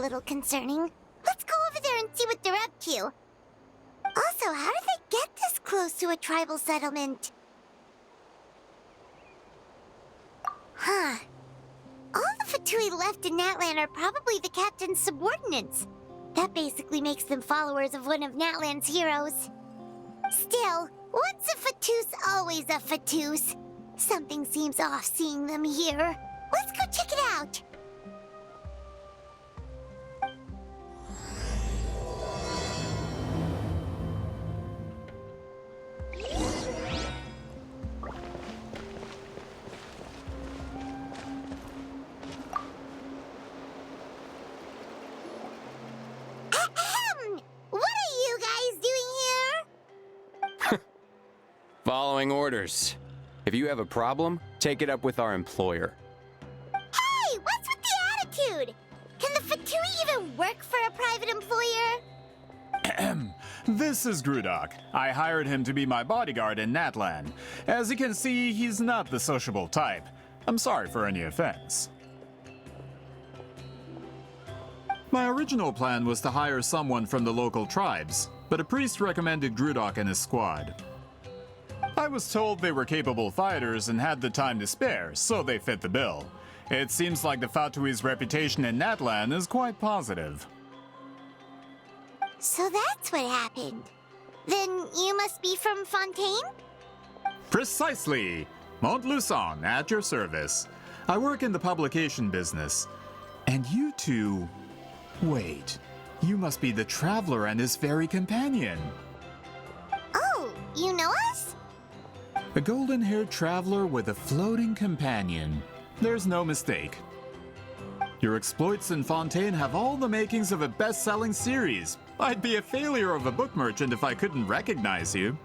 little concerning. Let's go over there and see what they're up to. Also, how did they get this close to a tribal settlement? Huh. All the Fatui left in Natlan are probably the captain's subordinates. That basically makes them followers of one of Natlan's heroes. Still, once a Fatus, always a Fatus. Something seems off seeing them here. Let's go check it out. What are you guys doing here? Following orders. If you have a problem, take it up with our employer. Hey, what's with the attitude? Can the Fatui even work for a private employer? This is Grudok. I hired him to be my bodyguard in Natlan. As you can see, he's not the sociable type. I'm sorry for any offense. My original plan was to hire someone from the local tribes, but a priest recommended Grudok and his squad. I was told they were capable fighters and had the time to spare, so they fit the bill. It seems like the Fatui's reputation in Natlan is quite positive. So that's what happened. Then you must be from Fontaine? Precisely! Montluçon, at your service. I work in the publication business. And you two... Wait, you must be the traveler and his fairy companion. Oh, you know us? A golden-haired traveler with a floating companion. There's no mistake. Your exploits in Fontaine have all the makings of a best-selling series. I'd be a failure of a book merchant if I couldn't recognize you.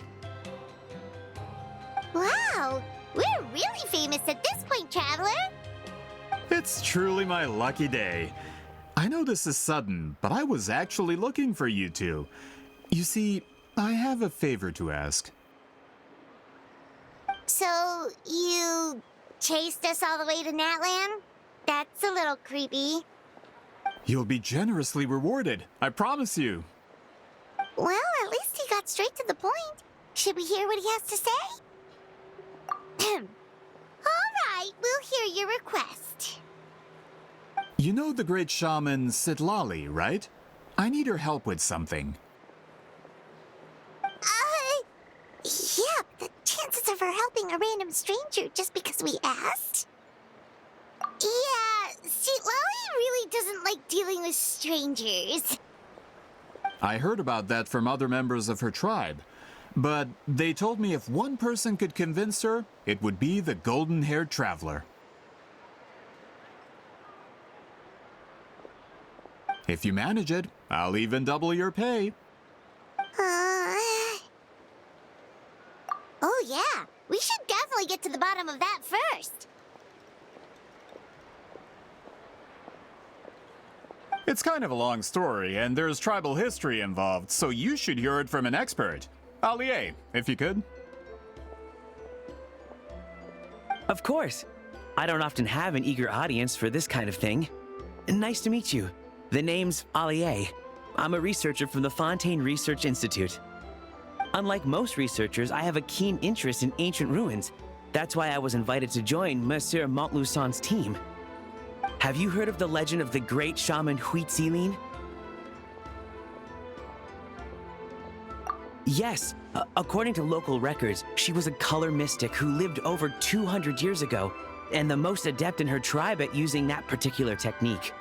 Wow, we're really famous at this point, traveler. It's truly my lucky day. I know this is sudden, but I was actually looking for you two. You see, I have a favor to ask. So, you chased us all the way to Natlan? That's a little creepy. You'll be generously rewarded, I promise you. Well, at least he got straight to the point. Should we hear what he has to say? All right, we'll hear your request. You know the great shaman Citlali, right? I need her help with something. Yeah, but the chances of her helping a random stranger just because we asked? Yeah, Citlali really doesn't like dealing with strangers. I heard about that from other members of her tribe. But they told me if one person could convince her, it would be the golden-haired traveler. If you manage it, I'll even double your pay. Oh yeah, we should definitely get to the bottom of that first. It's kind of a long story, and there's tribal history involved, so you should hear it from an expert. Allier, if you could. Of course. I don't often have an eager audience for this kind of thing. Nice to meet you. The name's Allier. I'm a researcher from the Fontaine Research Institute. Unlike most researchers, I have a keen interest in ancient ruins. That's why I was invited to join Monsieur Montluçon's team. Have you heard of the legend of the great shaman Citlali? Yes, according to local records, she was a color mystic who lived over 200 years ago, and the most adept in her tribe at using that particular technique.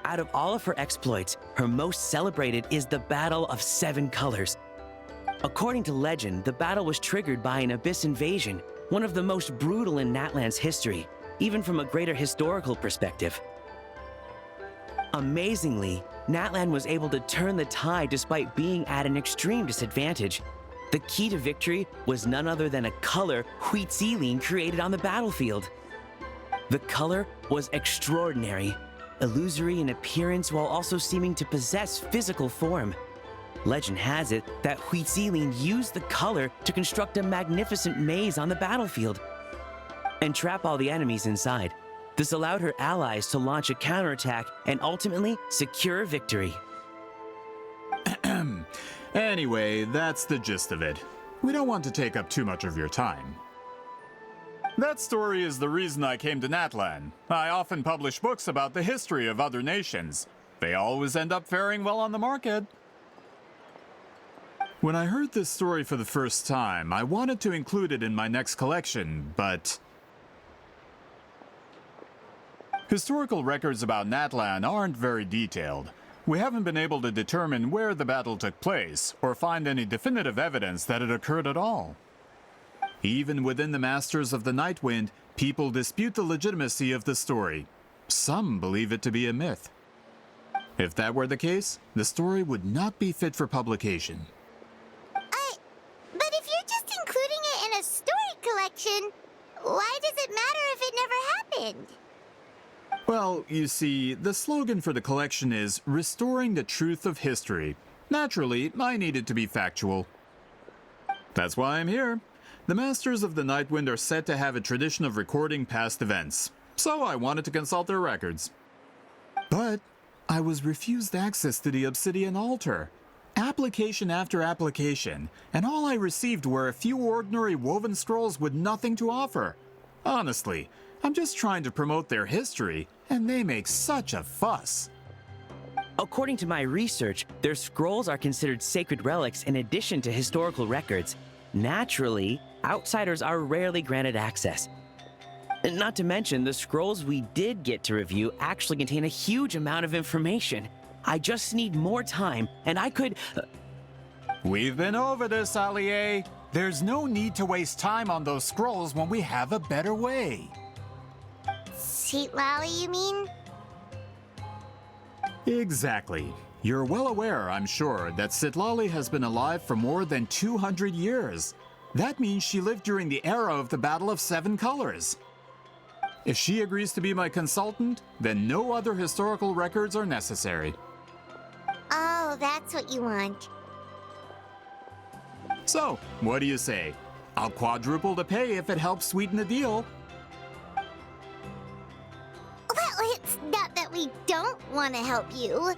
Out of all of her exploits, her most celebrated is the Battle of Seven Colors. According to legend, the battle was triggered by an abyss invasion, one of the most brutal in Natlan's history, even from a greater historical perspective. Amazingly, Natlan was able to turn the tide despite being at an extreme disadvantage. The key to victory was none other than a color Citlali created on the battlefield. The color was extraordinary, illusory in appearance while also seeming to possess physical form. Legend has it that Citlali used the color to construct a magnificent maze on the battlefield and trap all the enemies inside. This allowed her allies to launch a counterattack and ultimately secure victory. Anyway, that's the gist of it. We don't want to take up too much of your time. That story is the reason I came to Natlan. I often publish books about the history of other nations. They always end up faring well on the market. When I heard this story for the first time, I wanted to include it in my next collection, but historical records about Natlan aren't very detailed. We haven't been able to determine where the battle took place, or find any definitive evidence that it occurred at all. Even within the Masters of the Nightwind, people dispute the legitimacy of the story. Some believe it to be a myth. If that were the case, the story would not be fit for publication. But if you're just including it in a story collection, why does it matter if it never happened? Well, you see, the slogan for the collection is Restoring the Truth of History. Naturally, I needed to be factual. That's why I'm here. The Masters of the Nightwind are said to have a tradition of recording past events, so I wanted to consult their records. But I was refused access to the Obsidian Altar. Application after application, and all I received were a few ordinary woven scrolls with nothing to offer. Honestly, I'm just trying to promote their history, and they make such a fuss. According to my research, their scrolls are considered sacred relics in addition to historical records. Naturally, outsiders are rarely granted access. And not to mention, the scrolls we did get to review actually contain a huge amount of information. I just need more time, and I could... We've been over this, Allier. There's no need to waste time on those scrolls when we have a better way. Citlali, you mean? Exactly. You're well aware, I'm sure, that Citlali has been alive for more than 200 years. That means she lived during the era of the Battle of Seven Colors. If she agrees to be my consultant, then no other historical records are necessary. Oh, that's what you want. So, what do you say? I'll quadruple the pay if it helps sweeten the deal. Well, it's not that we don't want to help you.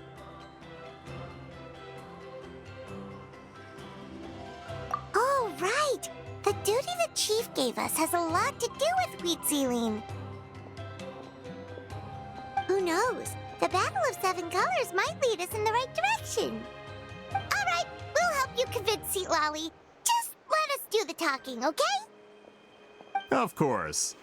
Oh, right! The duty the chief gave us has a lot to do with Wheat Sealing. Who knows? The Battle of Seven Colors might lead us in the right direction. All right, we'll help you convince Citlali. Just let us do the talking, okay? Of course.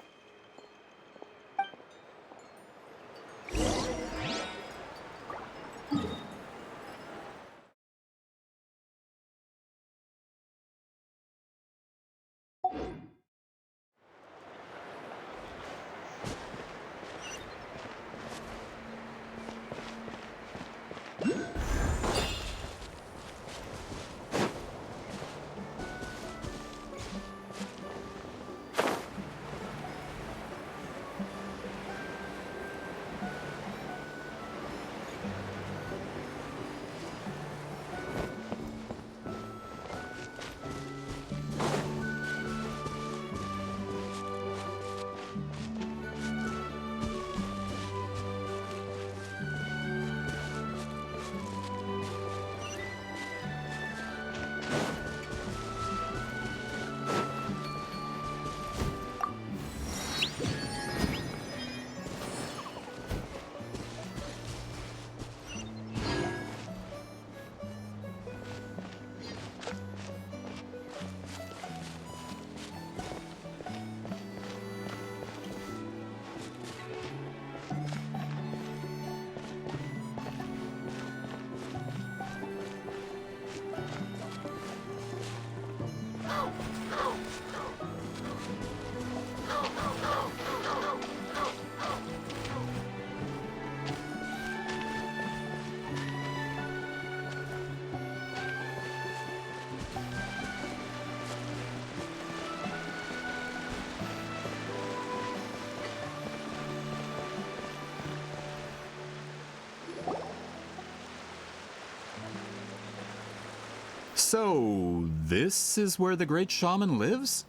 So, this is where the great shaman lives?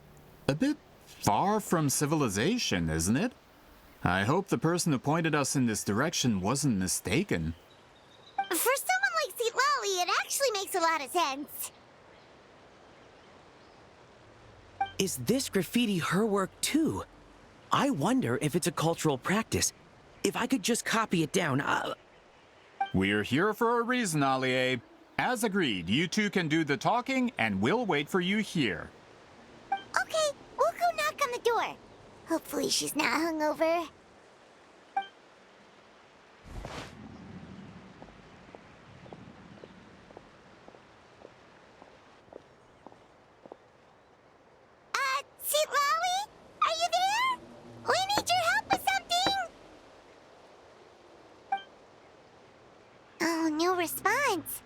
A bit far from civilization, isn't it? I hope the person who pointed us in this direction wasn't mistaken. For someone like Citlali, it actually makes a lot of sense. Is this graffiti her work too? I wonder if it's a cultural practice. If I could just copy it down, We're here for a reason, Alie. As agreed, you two can do the talking, and we'll wait for you here. Okay, we'll go knock on the door. Hopefully she's not hungover. Citlali? Are you there? We need your help with something! Oh, no response.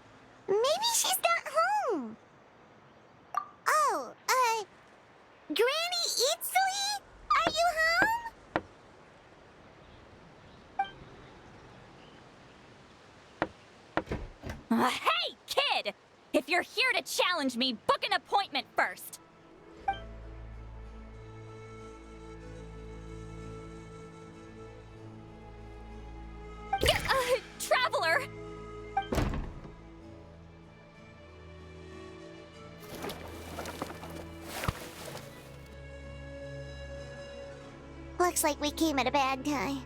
Maybe she's not home. Oh, Granny Citlali? Are you home? Hey, kid! If you're here to challenge me, book an appointment first. Traveler! Looks like we came at a bad time.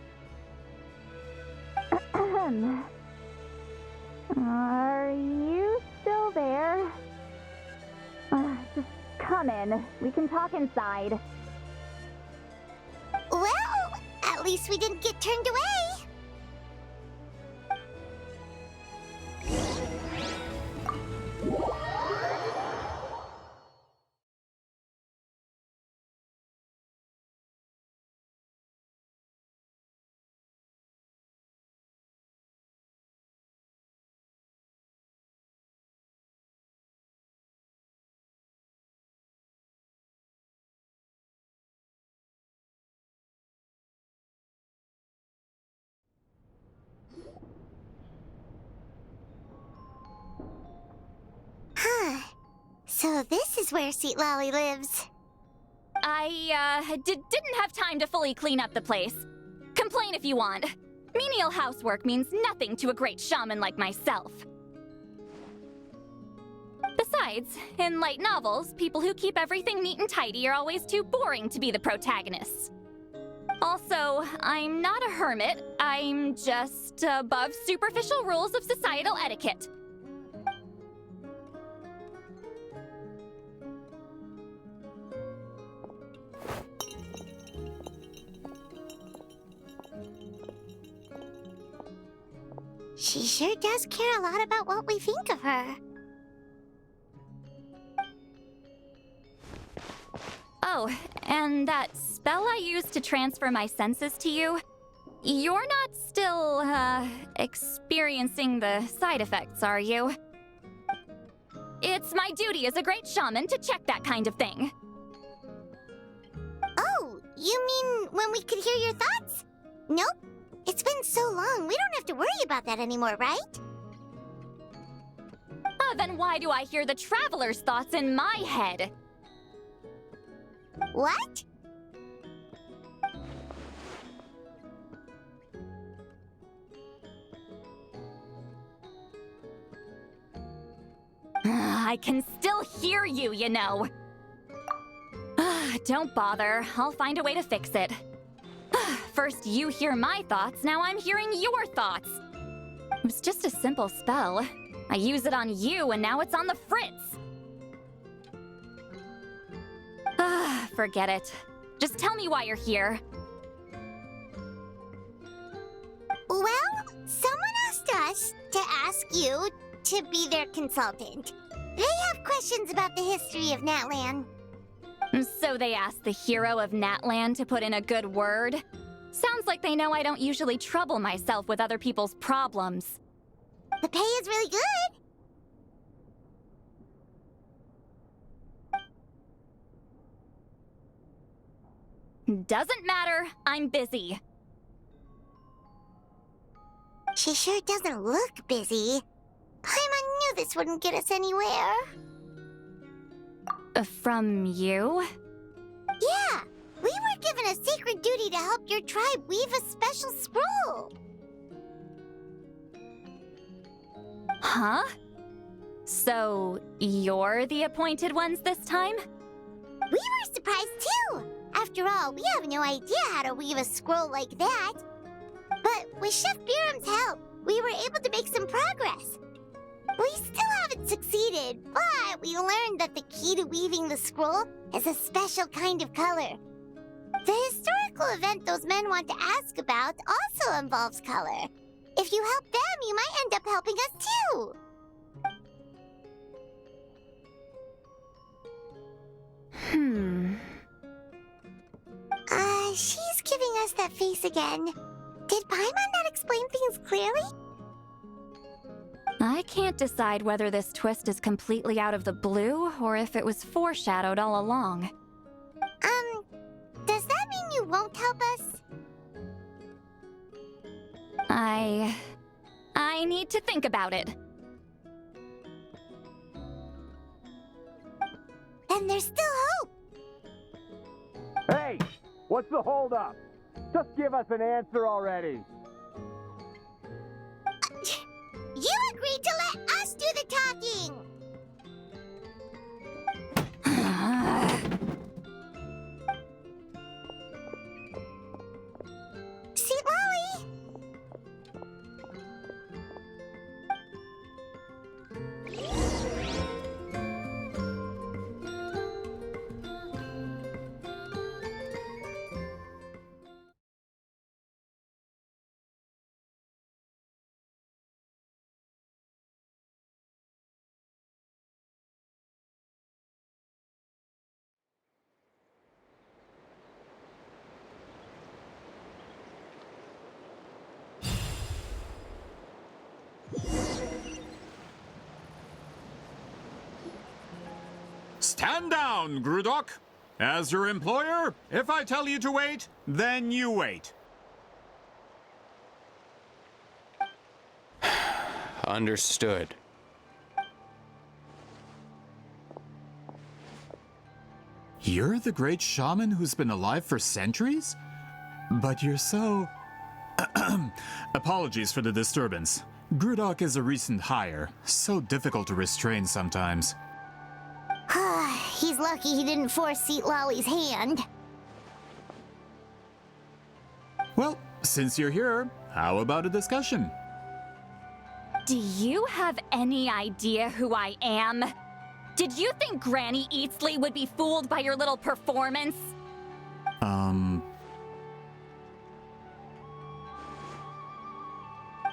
Are you still there? Just come in. We can talk inside. Well, at least we didn't get turned away. Huh. So this is where Citlali lives. I, didn't have time to fully clean up the place. Complain if you want. Menial housework means nothing to a great shaman like myself. Besides, in light novels, people who keep everything neat and tidy are always too boring to be the protagonists. Also, I'm not a hermit. I'm just above superficial rules of societal etiquette. She sure does care a lot about what we think of her. Oh, and that spell I used to transfer my senses to you? You're not still, experiencing the side effects, are you? It's my duty as a great shaman to check that kind of thing. Oh, you mean when we could hear your thoughts? Nope. It's been so long, we don't have to worry about that anymore, right? Then why do I hear the traveler's thoughts in my head? What? I can still hear you, you know. Don't bother. I'll find a way to fix it. First you hear my thoughts, now I'm hearing your thoughts. It was just a simple spell. I use it on you, and now it's on the Fritz. Forget it. Just tell me why you're here. Well, someone asked us to ask you to be their consultant. They have questions about the history of Natlan. So they asked the hero of Natlan to put in a good word? Sounds like they know I don't usually trouble myself with other people's problems. The pay is really good. Doesn't matter. I'm busy. She sure doesn't look busy. Paimon knew this wouldn't get us anywhere. From you? Yeah, we were given a sacred duty to help your tribe weave a special scroll. Huh? So, you're the appointed ones this time? We were surprised too. After all, we have no idea how to weave a scroll like that. But with Chef Biram's help, we were able to make some progress. We still haven't succeeded, but we learned that the key to weaving the scroll is a special kind of color. The historical event those men want to ask about also involves color. If you help them, you might end up helping us too. She's giving us that face again. Did Paimon not explain things clearly? I can't decide whether this twist is completely out of the blue or if it was foreshadowed all along. Does that mean you won't help us? I need to think about it. Then there's still hope. Hey! What's the holdup? Just give us an answer already. You agreed to let us do the talking! Citlali! Stand down, Grudok. As your employer, if I tell you to wait, then you wait. Understood. You're the great shaman who's been alive for centuries? But you're so... Apologies for the disturbance. Grudok is a recent hire, so difficult to restrain sometimes. He's lucky he didn't force Citlali's hand. Well, since you're here, how about a discussion? Do you have any idea who I am? Did you think Granny Eatsley would be fooled by your little performance?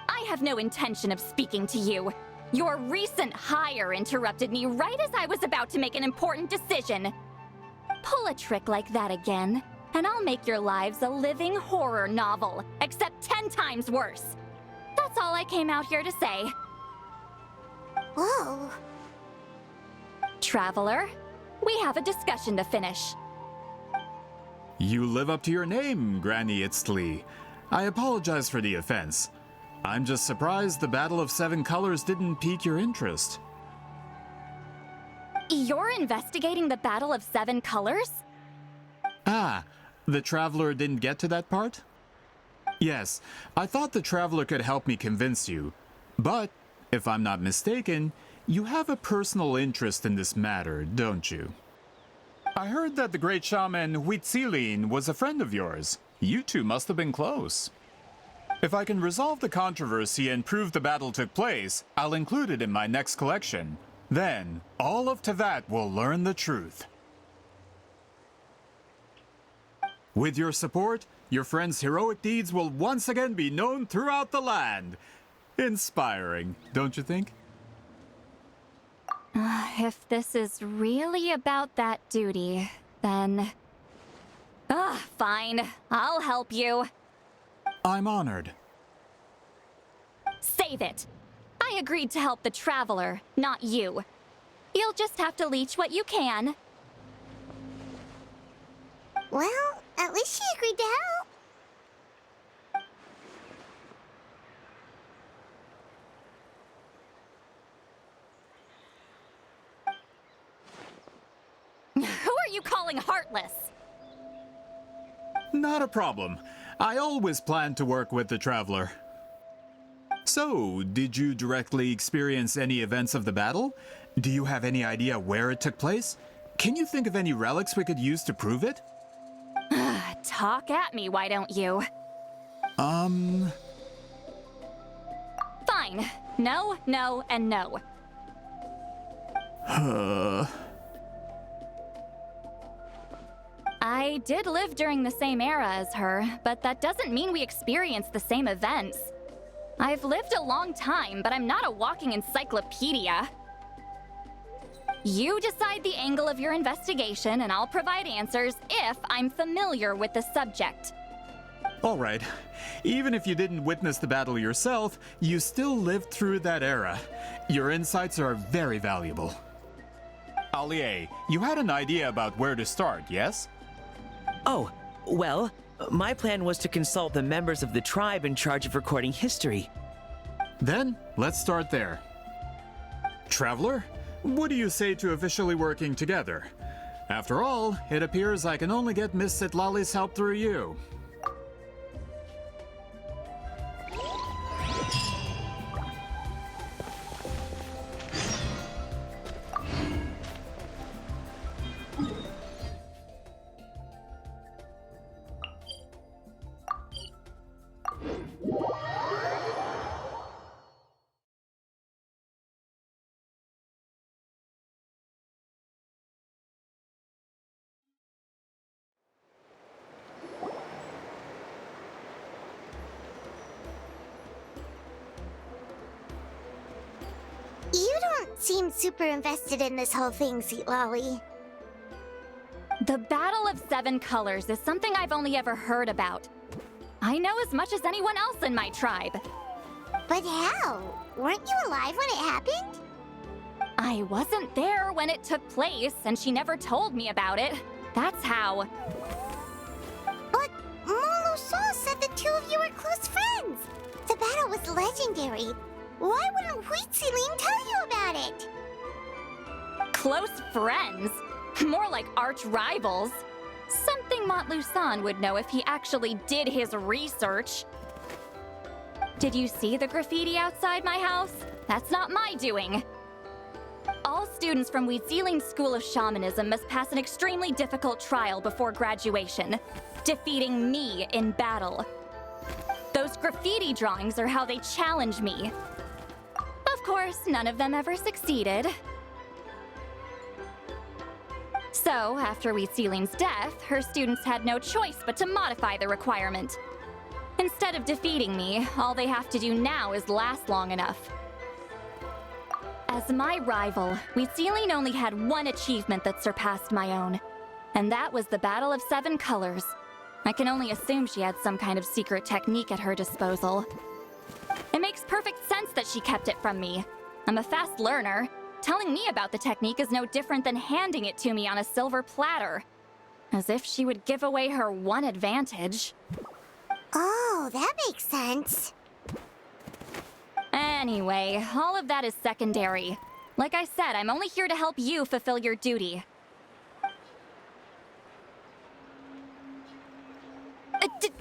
I have no intention of speaking to you. Your recent hire interrupted me right as I was about to make an important decision. Pull a trick like that again, and I'll make your lives a living horror novel, except 10 times worse. That's all I came out here to say. Whoa. Traveler, we have a discussion to finish. You live up to your name, Granny Itztli. I apologize for the offense. I'm just surprised the Battle of Seven Colors didn't pique your interest. You're investigating the Battle of Seven Colors? Ah, the Traveler didn't get to that part? Yes, I thought the Traveler could help me convince you. But, if I'm not mistaken, you have a personal interest in this matter, don't you? I heard that the great shaman Huitzilin was a friend of yours. You two must have been close. If I can resolve the controversy and prove the battle took place, I'll include it in my next collection. Then, all of Tevat will learn the truth. With your support, your friend's heroic deeds will once again be known throughout the land. Inspiring, don't you think? If this is really about that duty, then... fine. I'll help you. I'm honored. Save it. I agreed to help the Traveler, not you. You'll just have to leech what you can. Well, at least she agreed to help. Who are you calling heartless? Not a problem. I always planned to work with the Traveler. So, did you directly experience any events of the battle? Do you have any idea where it took place? Can you think of any relics we could use to prove it? Talk at me, why don't you? Fine. No, no, and no. I did live during the same era as her, but that doesn't mean we experienced the same events. I've lived a long time, but I'm not a walking encyclopedia. You decide the angle of your investigation, and I'll provide answers if I'm familiar with the subject. All right. Even if you didn't witness the battle yourself, you still lived through that era. Your insights are very valuable. Allie, you had an idea about where to start, yes? Oh, well, my plan was to consult the members of the tribe in charge of recording history. Then, let's start there. Traveler, what do you say to officially working together? After all, it appears I can only get Miss Citlali's help through you. You don't seem super invested in this whole thing, Citlali. The Battle of Seven Colors is something I've only ever heard about. I know as much as anyone else in my tribe. But how? Weren't you alive when it happened? I wasn't there when it took place, and she never told me about it. That's how. But Molo-Saw said the two of you were close friends. The battle was legendary. Why wouldn't Citlali tell you about it? Close friends? More like arch rivals. Something Montluçon would know if he actually did his research. Did you see the graffiti outside my house? That's not my doing. All students from Citlali's School of Shamanism must pass an extremely difficult trial before graduation, defeating me in battle. Those graffiti drawings are how they challenge me. Of course, none of them ever succeeded. So, after Citlali's death, her students had no choice but to modify the requirement. Instead of defeating me, all they have to do now is last long enough. As my rival, Citlali only had one achievement that surpassed my own, and that was the Battle of Seven Colors. I can only assume she had some kind of secret technique at her disposal. It makes perfect sense that she kept it from me. I'm a fast learner. Telling me about the technique is no different than handing it to me on a silver platter. As if she would give away her one advantage. Oh, that makes sense. Anyway, all of that is secondary. Like I said, I'm only here to help you fulfill your duty.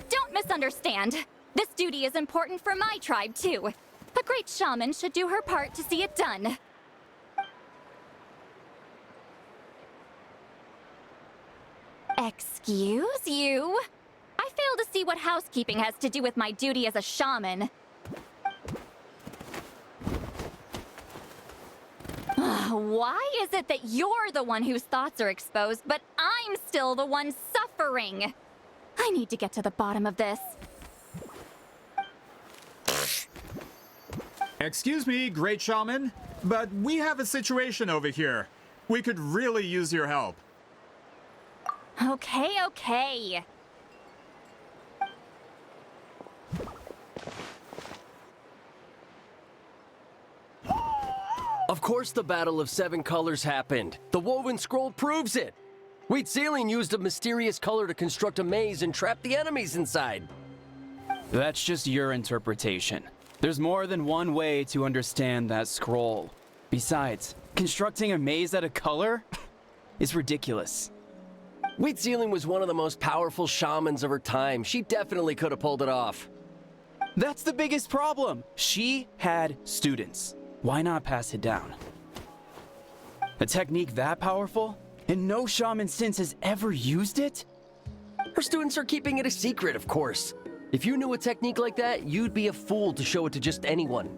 Don't misunderstand. This duty is important for my tribe, too. A great shaman should do her part to see it done. Excuse you? I fail to see what housekeeping has to do with my duty as a shaman. Why is it that you're the one whose thoughts are exposed, but I'm still the one suffering? I need to get to the bottom of this. Excuse me, Great Shaman, but we have a situation over here. We could really use your help. Okay. Of course the Battle of Seven Colors happened. The woven scroll proves it. Citlali used a mysterious color to construct a maze and trap the enemies inside. That's just your interpretation. There's more than one way to understand that scroll. Besides, constructing a maze out of color is ridiculous. Wheat Sealing was one of the most powerful shamans of her time. She definitely could have pulled it off. That's the biggest problem. She had students. Why not pass it down? A technique that powerful? And no shaman since has ever used it? Her students are keeping it a secret, of course. If you knew a technique like that, you'd be a fool to show it to just anyone.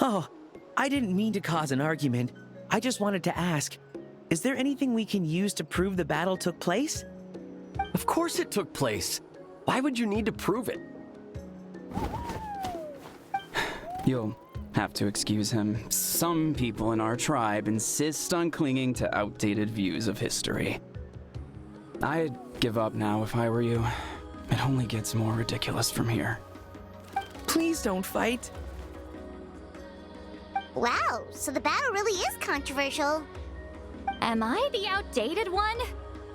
Oh, I didn't mean to cause an argument. I just wanted to ask, is there anything we can use to prove the battle took place? Of course it took place. Why would you need to prove it? You'll have to excuse him. Some people in our tribe insist on clinging to outdated views of history. I'd give up now if I were you. It only gets more ridiculous from here. Please don't fight. Wow, so the battle really is controversial. Am I the outdated one?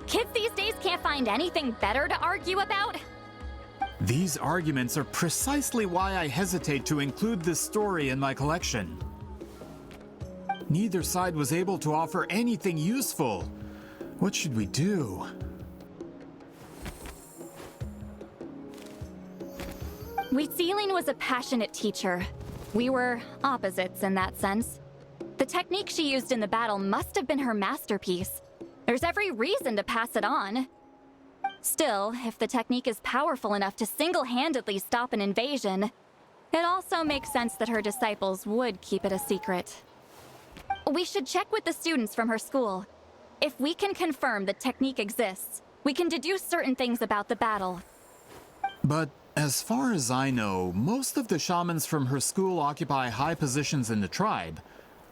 Kids these days can't find anything better to argue about? These arguments are precisely why I hesitate to include this story in my collection. Neither side was able to offer anything useful. What should we do? Wheat Sealing was a passionate teacher. We were opposites in that sense. The technique she used in the battle must have been her masterpiece. There's every reason to pass it on. Still, if the technique is powerful enough to single-handedly stop an invasion, it also makes sense that her disciples would keep it a secret. We should check with the students from her school. If we can confirm the technique exists, we can deduce certain things about the battle. But as far as I know, most of the shamans from her school occupy high positions in the tribe.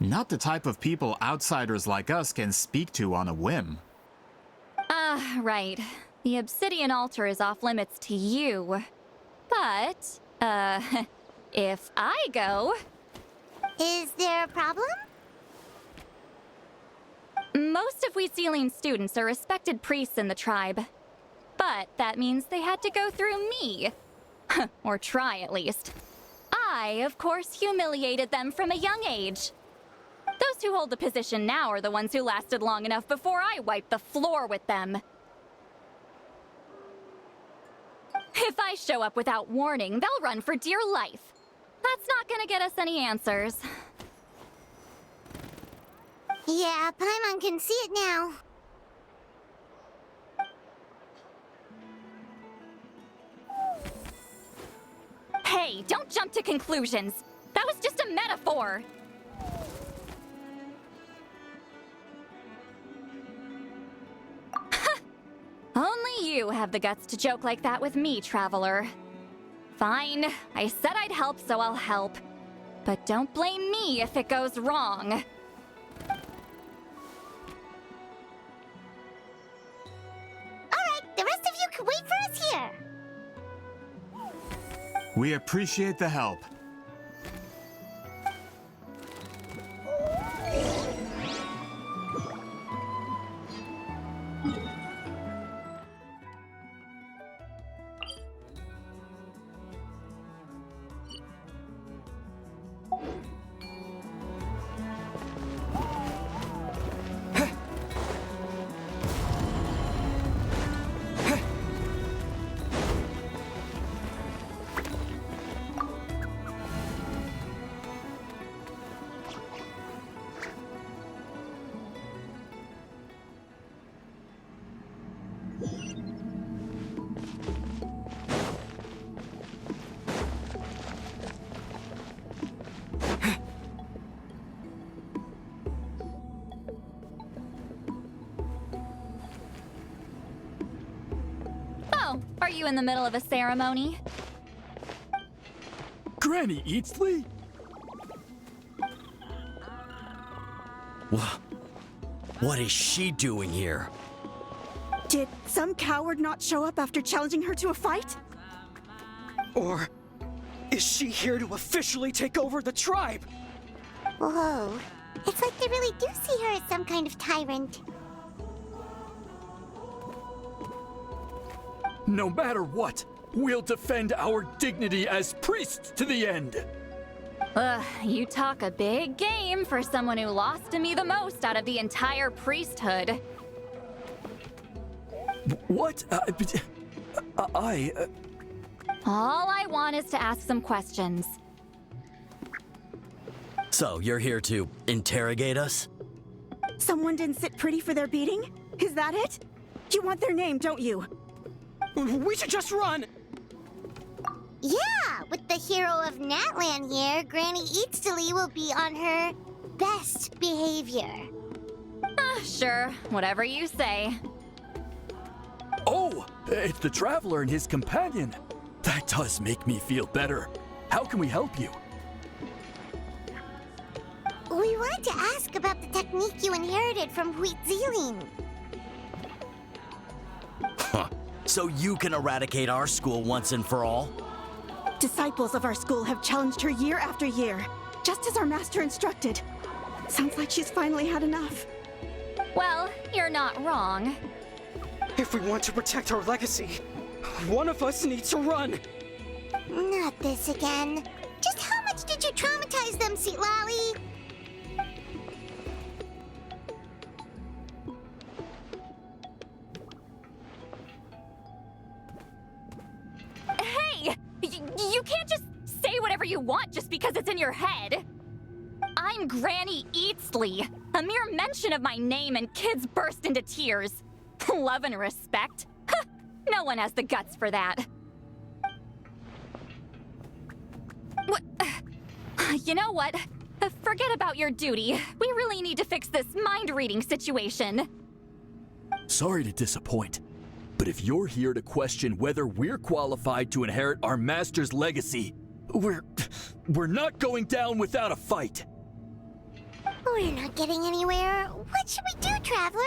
Not the type of people outsiders like us can speak to on a whim. Right. The obsidian altar is off limits to you. But, if I go... Is there a problem? Most of Wheat Sealing's students are respected priests in the tribe. But that means they had to go through me. Or try, at least. I, of course, humiliated them from a young age. Those who hold the position now are the ones who lasted long enough before I wiped the floor with them. If I show up without warning, they'll run for dear life. That's not gonna get us any answers. Yeah, Paimon can see it now. Hey, don't jump to conclusions. That was just a metaphor. Only you have the guts to joke like that with me, Traveler. Fine, I said I'd help, so I'll help. But don't blame me if it goes wrong. Alright, the rest of you can wait for us here. We appreciate the help. Oh, are you in the middle of a ceremony? Granny Citlali? What is she doing here? Did some coward not show up after challenging her to a fight? Or is she here to officially take over the tribe? Whoa. It's like they really do see her as some kind of tyrant. No matter what, we'll defend our dignity as priests to the end. Ugh, you talk a big game for someone who lost to me the most out of the entire priesthood. What? All I want is to ask some questions. So, you're here to interrogate us? Someone didn't sit pretty for their beating? Is that it? You want their name, don't you? We should just run! Yeah, with the hero of Natlan here, Granny Citlali will be on her best behavior. Sure, whatever you say. Oh, it's the Traveler and his companion. That does make me feel better. How can we help you? We wanted to ask about the technique you inherited from Citlali. Huh. So you can eradicate our school once and for all? Disciples of our school have challenged her year after year, just as our master instructed. Sounds like she's finally had enough. Well, you're not wrong. If we want to protect our legacy, one of us needs to run. Not this again. Just how much did you traumatize them, Citlali? Hey! You can't just say whatever you want just because it's in your head. I'm Granny Citlali. A mere mention of my name and kids burst into tears. Love and respect? No one has the guts for that. What? You know what? Forget about your duty. We really need to fix this mind-reading situation. Sorry to disappoint, but if you're here to question whether we're qualified to inherit our master's legacy, we're not going down without a fight. We're not getting anywhere. What should we do, Traveler?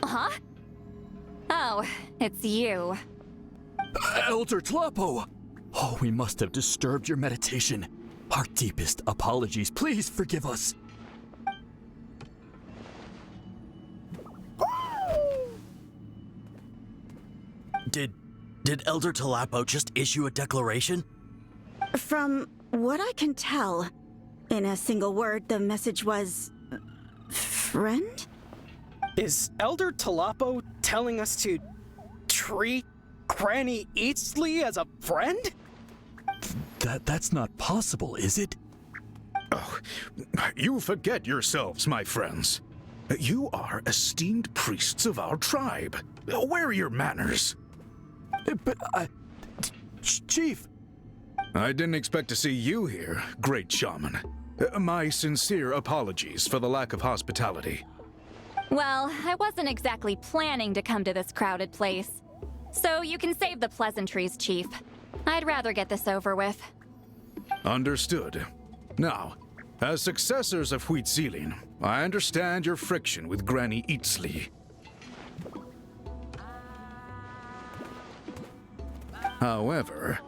Huh? Oh, it's you. Elder Tlapo! Oh, we must have disturbed your meditation. Our deepest apologies. Please forgive us. Did Elder Tlapo just issue a declaration? From what I can tell, in a single word, the message was... friend? Is Elder Tlapo telling us to treat Granny Citlali as a friend? That's not possible, is it? Oh, you forget yourselves, my friends. You are esteemed priests of our tribe. Where are your manners? But Chief! I didn't expect to see you here, great shaman. My sincere apologies for the lack of hospitality. Well, I wasn't exactly planning to come to this crowded place. So you can save the pleasantries, Chief. I'd rather get this over with. Understood. Now, as successors of Citlali, I understand your friction with Granny Citlali. However,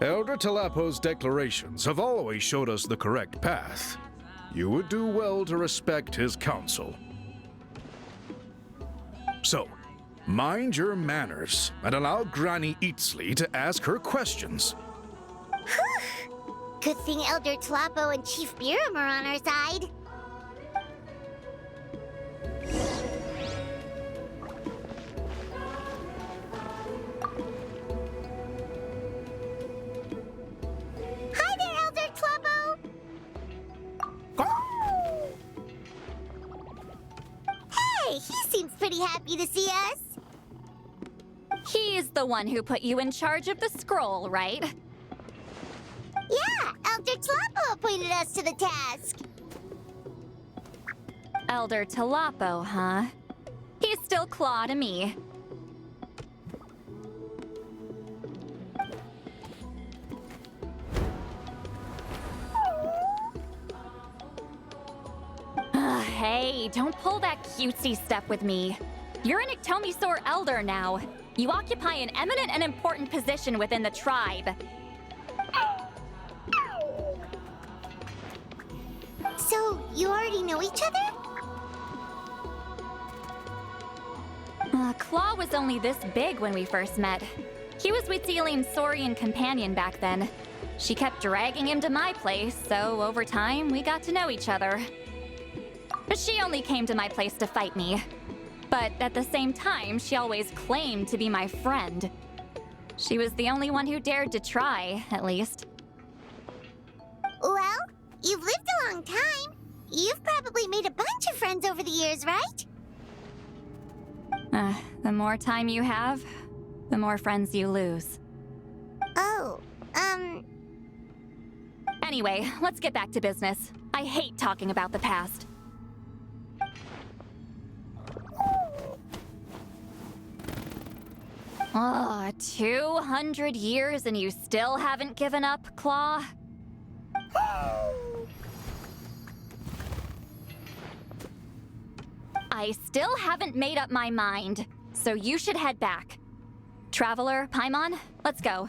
Elder Tlapo's declarations have always showed us the correct path. You would do well to respect his counsel. So, mind your manners and allow Granny Citlali to ask her questions. Good thing Elder Tlapo and Chief Biram are on our side. Hi there, Elder Tlapo! Hey, he seems pretty happy to see us. He's the one who put you in charge of the scroll, right? Yeah, Elder Tlapo appointed us to the task. Elder Tlapo, huh? He's still Claw to me. Hey, don't pull that cutesy stuff with me. You're an Iktomi-Sor Elder now. You occupy an eminent and important position within the tribe. So, you already know each other? Claw was only this big when we first met. He was with Celine's Saurian companion back then. She kept dragging him to my place, so over time, we got to know each other. She only came to my place to fight me. But at the same time, she always claimed to be my friend. She was the only one who dared to try, at least. Well, you've lived a long time. You've probably made a bunch of friends over the years, right? The more time you have, the more friends you lose. Oh, Anyway, let's get back to business. I hate talking about the past. Oh, 200 years and you still haven't given up, Claw? I still haven't made up my mind, so you should head back. Traveler, Paimon, let's go.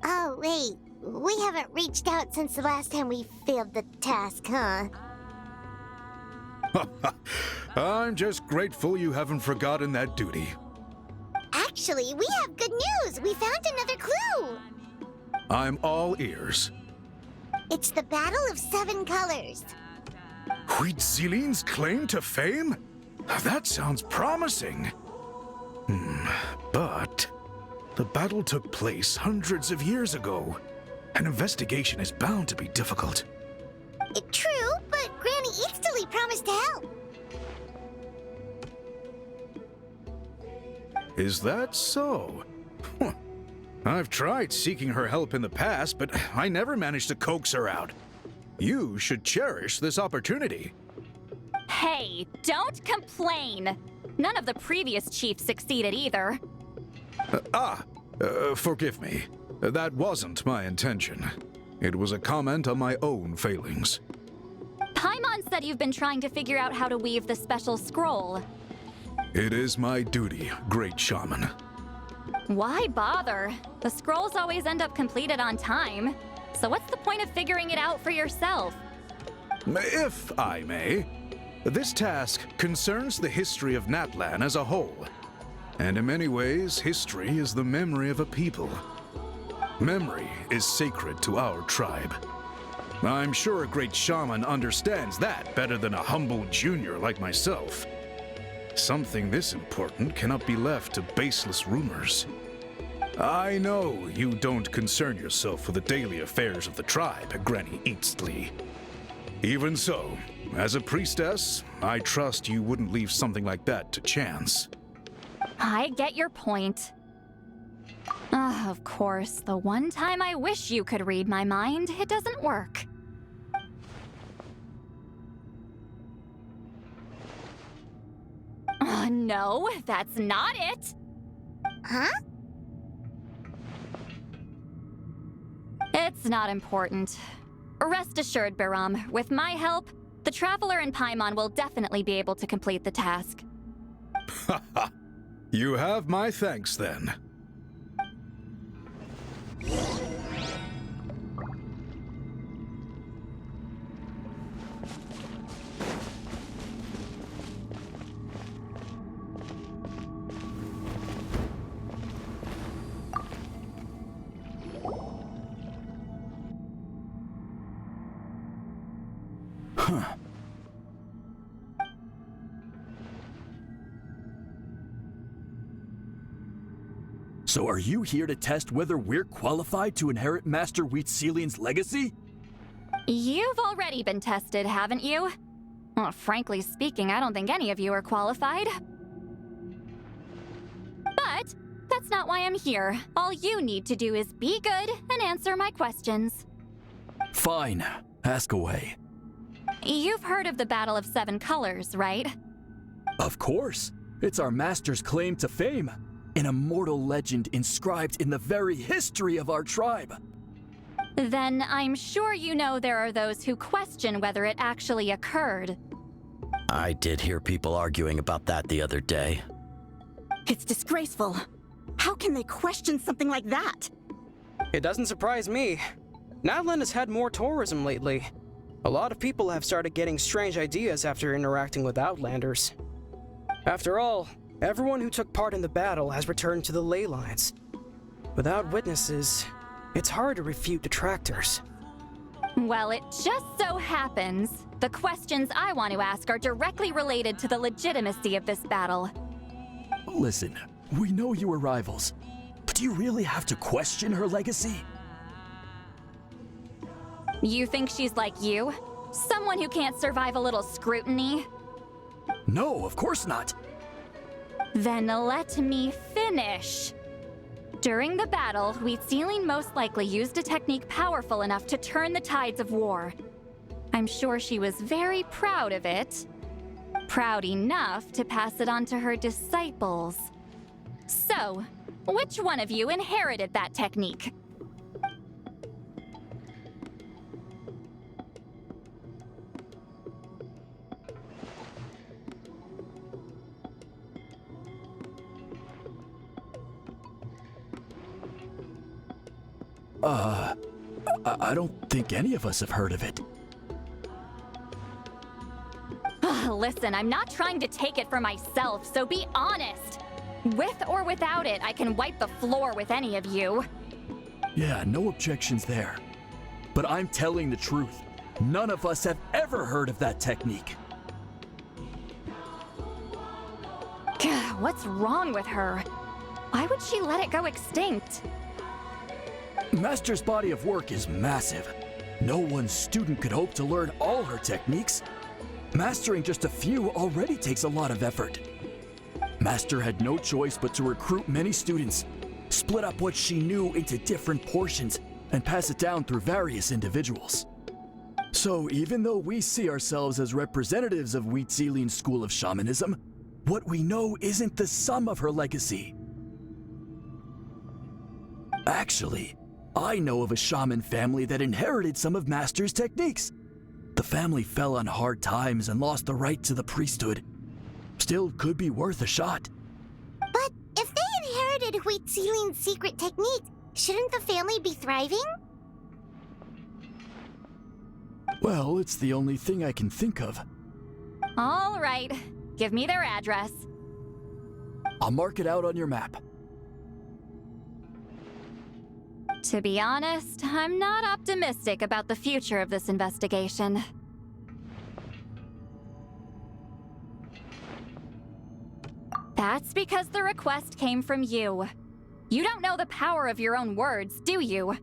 Oh, wait. We haven't reached out since the last time we failed the task, huh? I'm just grateful you haven't forgotten that duty. Actually, we have good news. We found another clue. I'm all ears. It's the Battle of Seven Colors. Huitziline's claim to fame? That sounds promising. But the battle took place hundreds of years ago. An investigation is bound to be difficult. True, but Granny Citlali promised to help. Is that so? I've tried seeking her help in the past, but I never managed to coax her out. You should cherish this opportunity. Hey, don't complain! None of the previous chiefs succeeded either. Forgive me. That wasn't my intention. It was a comment on my own failings. Paimon said you've been trying to figure out how to weave the special scroll. It is my duty, great shaman. Why bother? The scrolls always end up completed on time. So what's the point of figuring it out for yourself? If I may, this task concerns the history of Natlan as a whole. And in many ways, history is the memory of a people. Memory is sacred to our tribe. I'm sure a great shaman understands that better than a humble junior like myself. Something this important cannot be left to baseless rumors. I know you don't concern yourself with the daily affairs of the tribe, Granny Citlali. Even so, as a priestess, I trust you wouldn't leave something like that to chance. I get your point. Of course, the one time I wish you could read my mind, it doesn't work. No, that's not it. Huh? It's not important. Rest assured, Biram, with my help, the Traveler and Paimon will definitely be able to complete the task. You have my thanks, then. So are you here to test whether we're qualified to inherit Master Wheatzilian's legacy? You've already been tested, haven't you? Well, frankly speaking, I don't think any of you are qualified. But that's not why I'm here. All you need to do is be good and answer my questions. Fine. Ask away. You've heard of the Battle of Seven Colors, right? Of course. It's our master's claim to fame. An immortal legend inscribed in the very history of our tribe. Then I'm sure you know there are those who question whether it actually occurred. I did hear people arguing about that the other day. It's disgraceful. How can they question something like that? It doesn't surprise me. Natlan has had more tourism lately. A lot of people have started getting strange ideas after interacting with Outlanders. After all, everyone who took part in the battle has returned to the ley lines. Without witnesses, it's hard to refute detractors. Well, it just so happens the questions I want to ask are directly related to the legitimacy of this battle. Listen, we know you were rivals, but do you really have to question her legacy? You think she's like you? Someone who can't survive a little scrutiny? No, of course not. Then let me finish. During the battle, Wheatzilian most likely used a technique powerful enough to turn the tides of war. I'm sure she was very proud of it. Proud enough to pass it on to her disciples. So, which one of you inherited that technique? I don't think any of us have heard of it. Listen, I'm not trying to take it for myself, so be honest. With or without it, I can wipe the floor with any of you. Yeah, no objections there. But I'm telling the truth. None of us have ever heard of that technique. What's wrong with her? Why would she let it go extinct? Master's body of work is massive. No one student could hope to learn all her techniques. Mastering just a few already takes a lot of effort. Master had no choice but to recruit many students, split up what she knew into different portions, and pass it down through various individuals. So even though we see ourselves as representatives of Wheatzilian's school of shamanism, what we know isn't the sum of her legacy. Actually, I know of a shaman family that inherited some of Master's techniques. The family fell on hard times and lost the right to the priesthood. Still could be worth a shot. But if they inherited Wheatzilian's secret technique, shouldn't the family be thriving? Well, it's the only thing I can think of. All right, give me their address. I'll mark it out on your map. To be honest, I'm not optimistic about the future of this investigation. That's because the request came from you. You don't know the power of your own words, do you?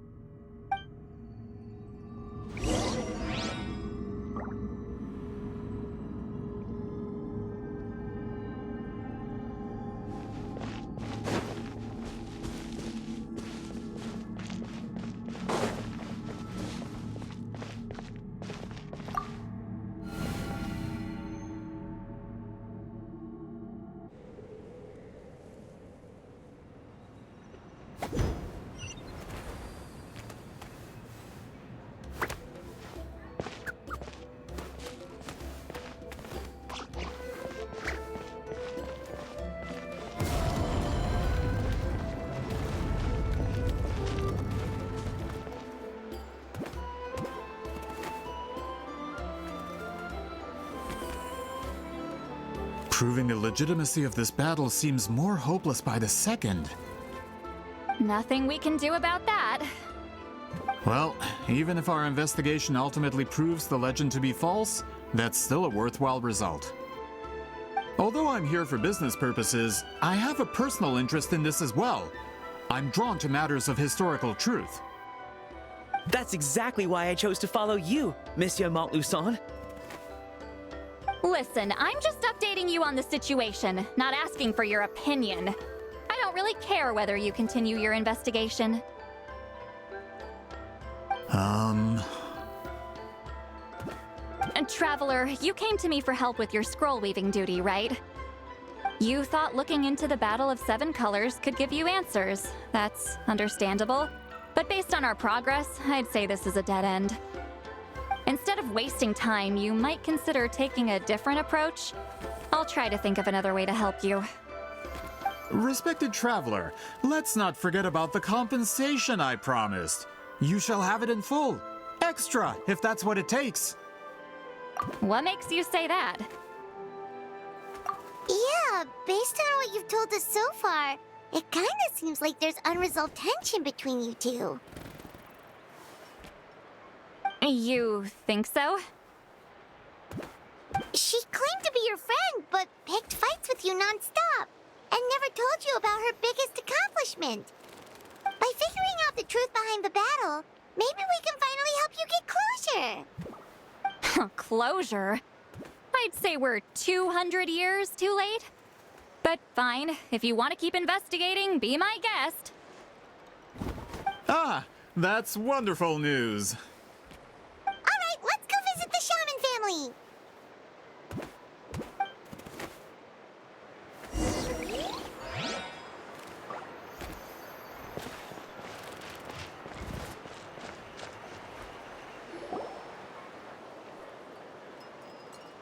Proving the legitimacy of this battle seems more hopeless by the second. Nothing we can do about that. Well, even if our investigation ultimately proves the legend to be false, that's still a worthwhile result. Although I'm here for business purposes, I have a personal interest in this as well. I'm drawn to matters of historical truth. That's exactly why I chose to follow you, Monsieur Montluçon. Listen, I'm just updating you on the situation, not asking for your opinion. I don't really care whether you continue your investigation. And Traveler, you came to me for help with your scroll weaving duty, right? You thought looking into the Battle of Seven Colors could give you answers. That's understandable. But based on our progress, I'd say this is a dead end. Instead of wasting time, you might consider taking a different approach. I'll try to think of another way to help you. Respected traveler, let's not forget about the compensation I promised. You shall have it in full. Extra, if that's what it takes. What makes you say that? Yeah, based on what you've told us so far, it kinda seems like there's unresolved tension between you two. You think so? She claimed to be your friend, but picked fights with you non-stop, and never told you about her biggest accomplishment. By figuring out the truth behind the battle, maybe we can finally help you get closure. Closure? I'd say we're 200 years too late. But fine, if you want to keep investigating, be my guest. Ah, that's wonderful news. Alright, let's go visit the Shaman family!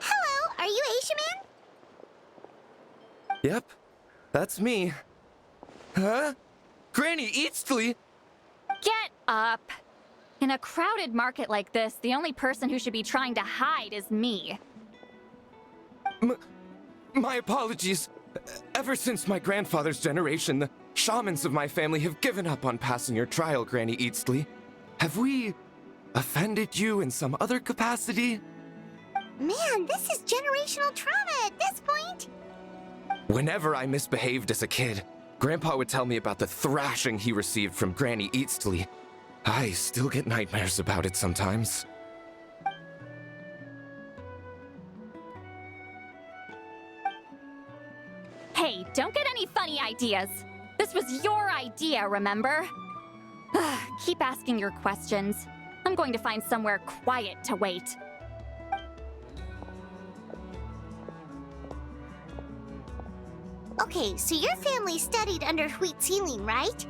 Hello, are you a shaman? Yep, that's me. Huh? Granny Eatsley? Get up! In a crowded market like this, the only person who should be trying to hide is me. My apologies. Ever since my grandfather's generation, the shamans of my family have given up on passing your trial, Granny Eatsley. Have we offended you in some other capacity? Man, this is generational trauma at this point. Whenever I misbehaved as a kid, Grandpa would tell me about the thrashing he received from Granny Eatsley. I still get nightmares about it sometimes. Hey, don't get any funny ideas. This was your idea, remember? Keep asking your questions. I'm going to find somewhere quiet to wait. Okay, so your family studied under Citlali, right?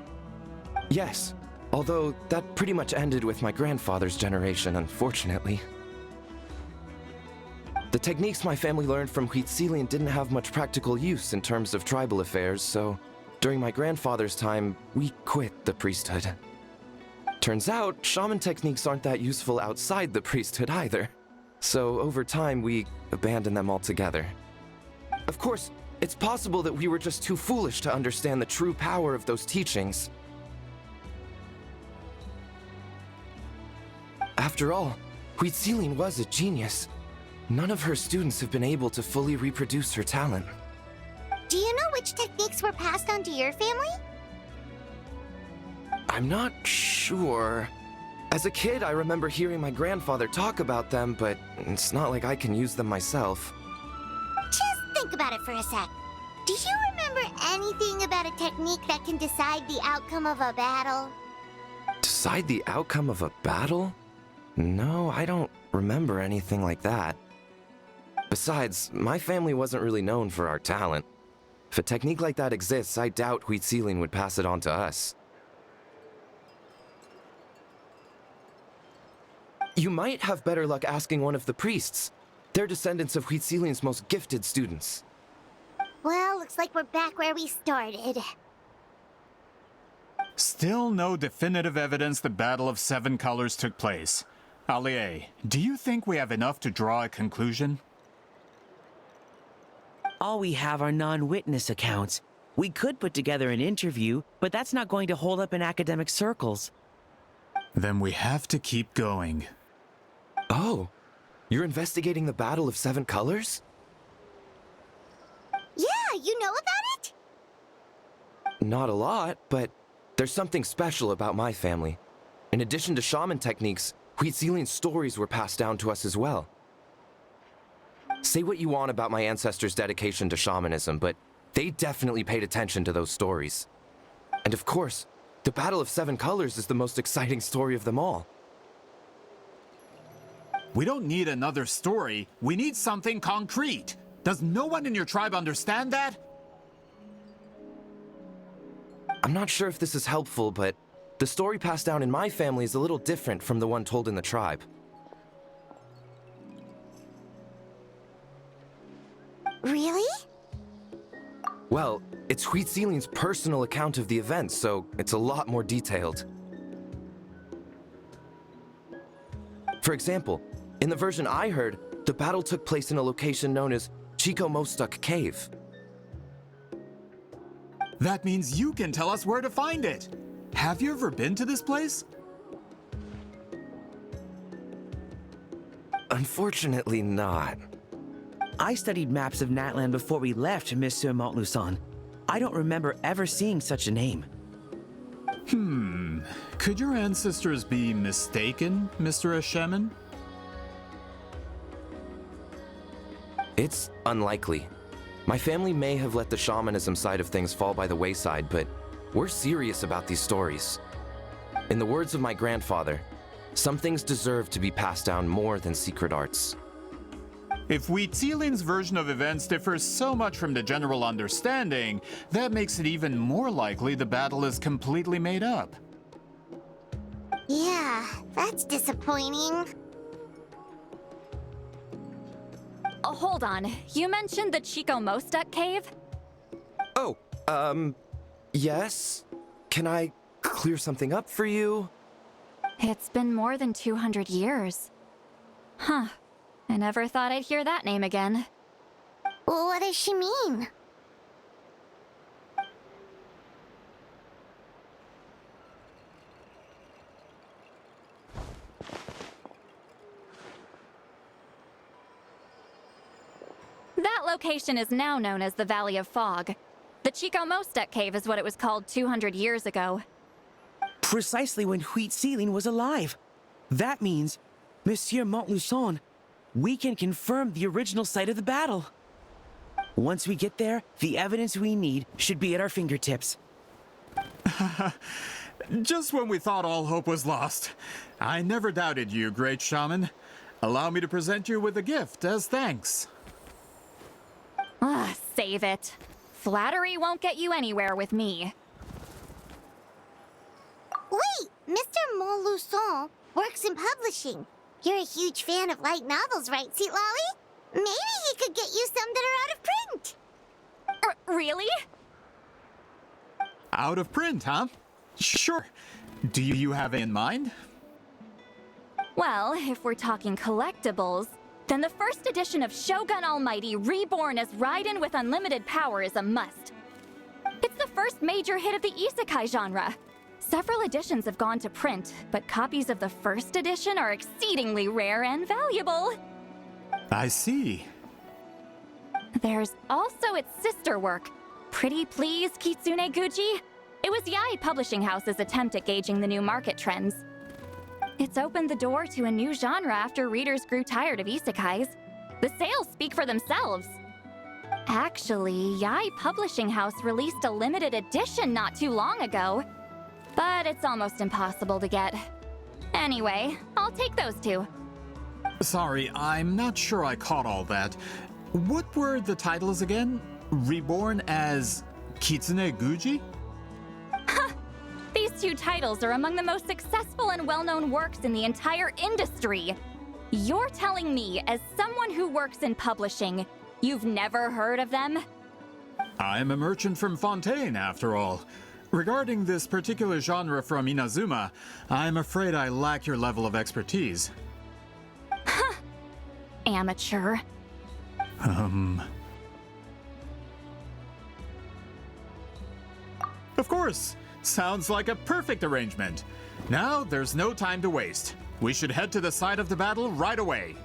Yes, although that pretty much ended with my grandfather's generation, unfortunately. The techniques my family learned from Citlali didn't have much practical use in terms of tribal affairs, so during my grandfather's time, we quit the priesthood. Turns out, shaman techniques aren't that useful outside the priesthood either. So over time, we abandoned them altogether. Of course, it's possible that we were just too foolish to understand the true power of those teachings. After all, Citlali was a genius. None of her students have been able to fully reproduce her talent. Do you know which techniques were passed on to your family? I'm not sure. As a kid, I remember hearing my grandfather talk about them, but it's not like I can use them myself. Just think about it for a sec. Do you remember anything about a technique that can decide the outcome of a battle? Decide the outcome of a battle? No, I don't remember anything like that. Besides, my family wasn't really known for our talent. If a technique like that exists, I doubt Citlali would pass it on to us. You might have better luck asking one of the priests. They're descendants of Citlali's most gifted students. Well, looks like we're back where we started. Still no definitive evidence the Battle of Seven Colors took place. Allie, do you think we have enough to draw a conclusion? All we have are non-witness accounts. We could put together an interview, but that's not going to hold up in academic circles. Then we have to keep going. Oh, you're investigating the Battle of Seven Colors? Yeah, you know about it? Not a lot, but There's something special about my family. In addition to shaman techniques, Huitzilian's stories were passed down to us as well. Say what you want about my ancestors' dedication to shamanism, but they definitely paid attention to those stories. And of course, the Battle of Seven Colors is the most exciting story of them all. We don't need another story. We need something concrete. Does no one in your tribe understand that? I'm not sure if this is helpful, but the story passed down in my family is a little different from the one told in the tribe. Really? Well, it's Huitzilian's personal account of the event, so it's a lot more detailed. For example, in the version I heard, the battle took place in a location known as Chico Mostuk Cave. That means you can tell us where to find it. Have you ever been to this place? Unfortunately not. I studied maps of Natlan before we left, Monsieur Montluçon. I don't remember ever seeing such a name. Could your ancestors be mistaken, Mr. Ashemin? It's unlikely. My family may have let the shamanism side of things fall by the wayside, but we're serious about these stories. In the words of my grandfather, some things deserve to be passed down more than secret arts. If Huitzilian's version of events differs so much from the general understanding, that makes it even more likely the battle is completely made up. Yeah, that's disappointing. Oh, hold on. You mentioned the Chico Mostuk cave? Oh, yes? Can I clear something up for you? It's been more than 200 years. Huh. I never thought I'd hear that name again. What does she mean? That location is now known as the Valley of Fog. The Chico Mostuk cave is what it was called 200 years ago. Precisely when Huitzilin was alive. That means, Monsieur Montluçon, we can confirm the original site of the battle. Once we get there, the evidence we need should be at our fingertips. Just when we thought all hope was lost. I never doubted you, great shaman. Allow me to present you with a gift as thanks. Save it. Flattery won't get you anywhere with me. Wait, Mr. Montluçon works in publishing. You're a huge fan of light novels, right, Citlali? Maybe he could get you some that are out of print. Really? Out of print, huh? Sure. Do you have in mind? Well, if we're talking collectibles, then the first edition of Shogun Almighty reborn as Raiden with unlimited power is a must. It's the first major hit of the isekai genre. Several editions have gone to print, but copies of the first edition are exceedingly rare and valuable. I see. There's also its sister work, Pretty Please Kitsune Guji. It was Yae Publishing House's attempt at gauging the new market trends. It's opened the door to a new genre after readers grew tired of isekais. The sales speak for themselves. Actually, Yae Publishing House released a limited edition not too long ago, but it's almost impossible to get. Anyway, I'll take those two. Sorry, I'm not sure I caught all that. What were the titles again? Reborn as Kitsune Guji? These two titles are among the most successful and well-known works in the entire industry. You're telling me, as someone who works in publishing, you've never heard of them? I'm a merchant from Fontaine, after all. Regarding this particular genre from Inazuma, I'm afraid I lack your level of expertise. Amateur. Of course! Sounds like a perfect arrangement. Now, there's no time to waste. We should head to the site of the battle right away.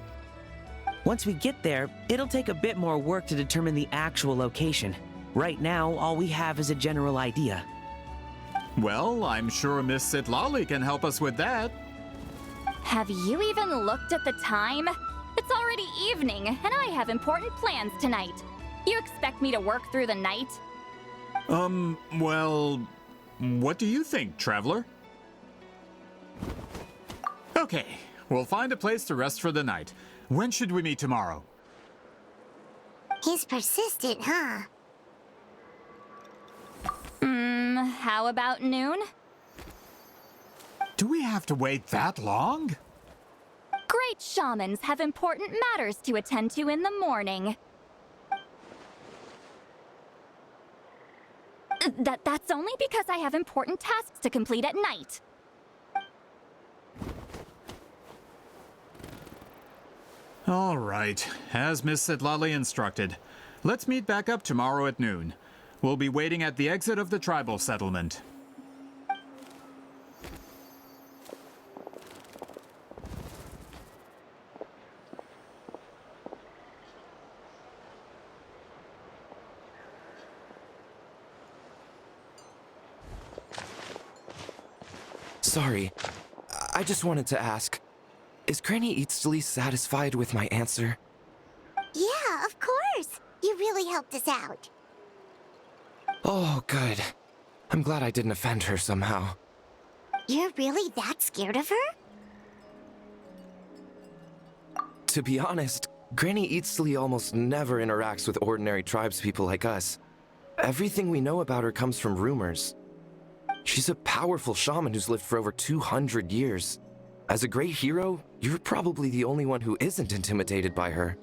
Once we get there, it'll take a bit more work to determine the actual location. Right now, all we have is a general idea. Well, I'm sure Miss Citlali can help us with that. Have you even looked at the time? It's already evening, and I have important plans tonight. You expect me to work through the night? Well, what do you think, traveler? Okay, we'll find a place to rest for the night. When should we meet tomorrow? He's persistent, huh? How about noon? Do we have to wait that long? Great shamans have important matters to attend to in the morning. That's only because I have important tasks to complete at night. All right, as Miss Citlali instructed. Let's meet back up tomorrow at noon. We'll be waiting at the exit of the tribal settlement. Sorry, I just wanted to ask, is Granny Eatsley satisfied with my answer? Yeah, of course. You really helped us out. Oh, good. I'm glad I didn't offend her somehow. You're really that scared of her? To be honest, Granny Eatsley almost never interacts with ordinary tribespeople like us. Everything we know about her comes from rumors. She's a powerful shaman who's lived for over 200 years. As a great hero, you're probably the only one who isn't intimidated by her.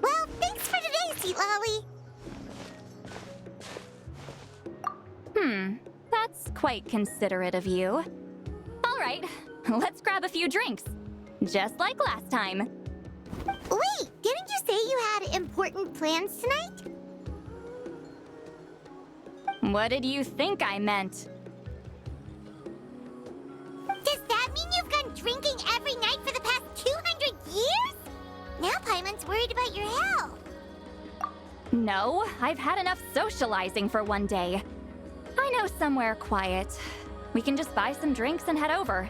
Well, thanks for today, Citlali. That's quite considerate of you. All right, let's grab a few drinks. Just like last time. Wait, didn't you say you had important plans tonight? What did you think I meant? Does that mean you've gone drinking every night for the past 200 years? Now Paimon's worried about your health. No, I've had enough socializing for one day. I know somewhere quiet. We can just buy some drinks and head over.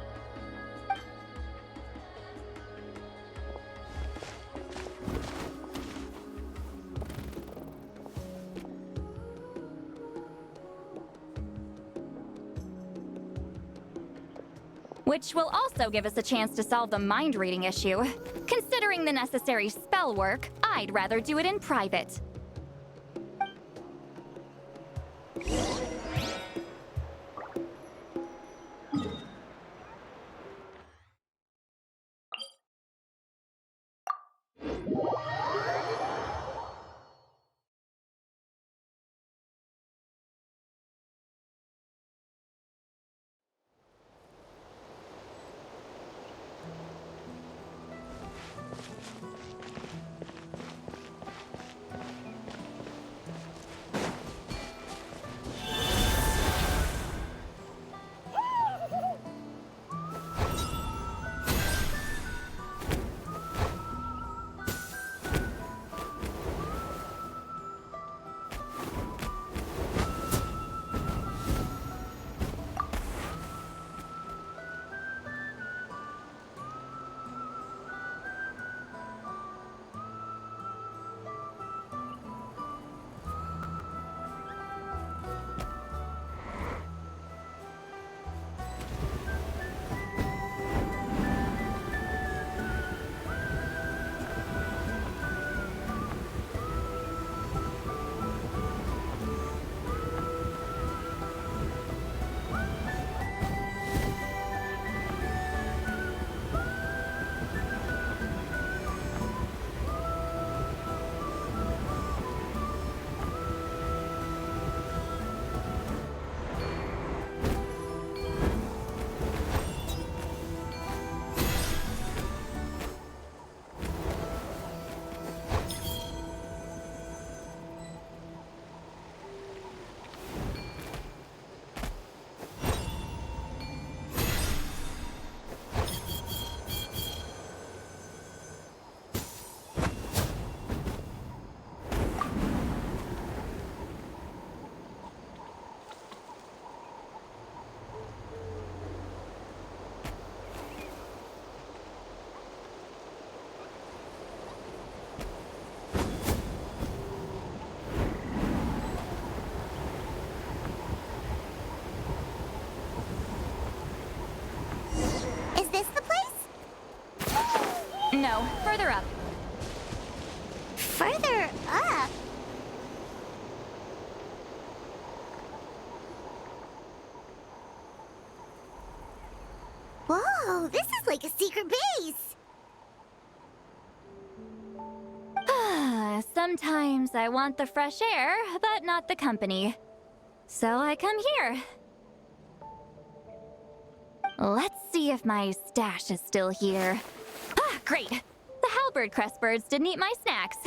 Which will also give us a chance to solve the mind reading issue. Considering the necessary spell work, I'd rather do it in private. No, further up. Further up? Whoa, this is like a secret base! Sometimes I want the fresh air, but not the company. So I come here. Let's see if my stash is still here. Ah, great! The halberd crest birds didn't eat my snacks.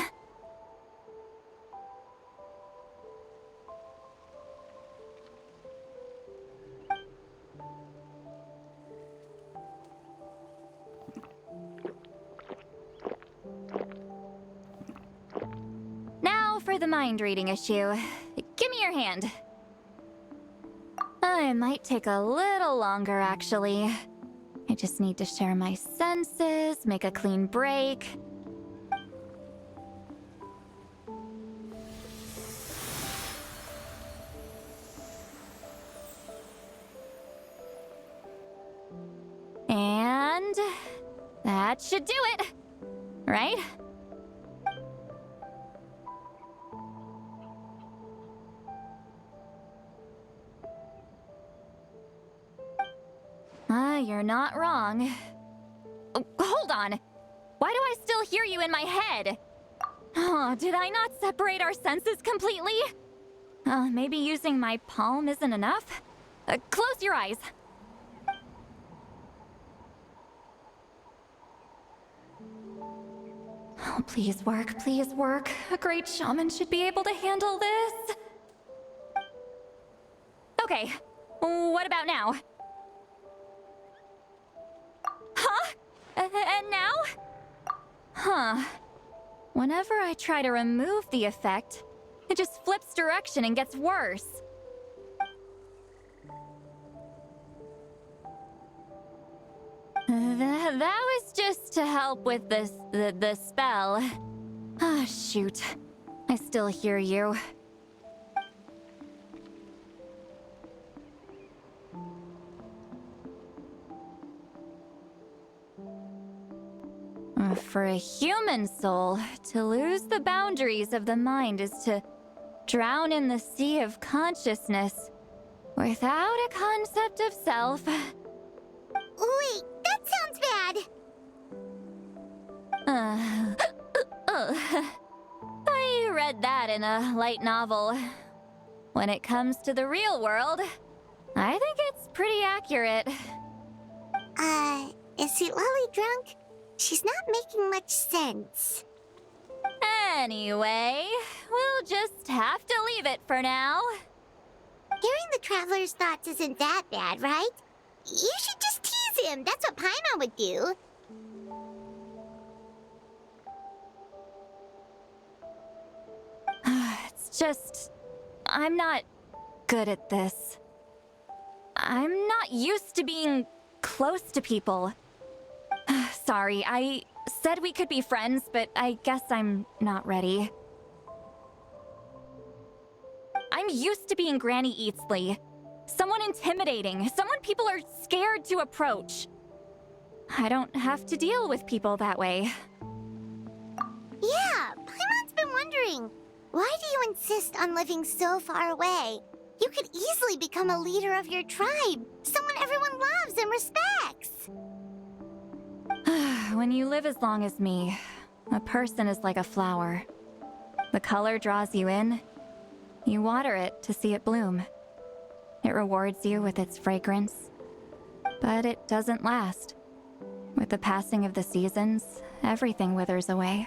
Now for the mind-reading issue. Give me your hand. It might take a little longer, actually. I just need to share my senses, make a clean break. And that should do it, right? You're not wrong. Oh, hold on. Why do I still hear you in my head? Oh, did I not separate our senses completely? Maybe using my palm isn't enough? Close your eyes. Oh, please work, please work. A great shaman should be able to handle this. Okay, what about now? Huh? And now? Huh. Whenever I try to remove the effect, it just flips direction and gets worse. That was just to help with the spell. Ah, shoot. I still hear you. For a human soul, to lose the boundaries of the mind is to drown in the sea of consciousness without a concept of self. Wait, that sounds bad. I read that in a light novel. When it comes to the real world, I think it's pretty accurate. Is Citlali drunk? She's not making much sense. Anyway, we'll just have to leave it for now. Hearing the traveler's thoughts isn't that bad, right? You should just tease him. That's what Paimon would do. It's just... I'm not good at this. I'm not used to being close to people. Sorry, I said we could be friends, but I guess I'm not ready. I'm used to being Granny Eatsley. Someone intimidating, someone people are scared to approach. I don't have to deal with people that way. Yeah, Paimon's been wondering. Why do you insist on living so far away? You could easily become a leader of your tribe, someone everyone loves and respects. When you live as long as me, a person is like a flower. The color draws you in. You water it to see it bloom. It rewards you with its fragrance. But it doesn't last. With the passing of the seasons, everything withers away.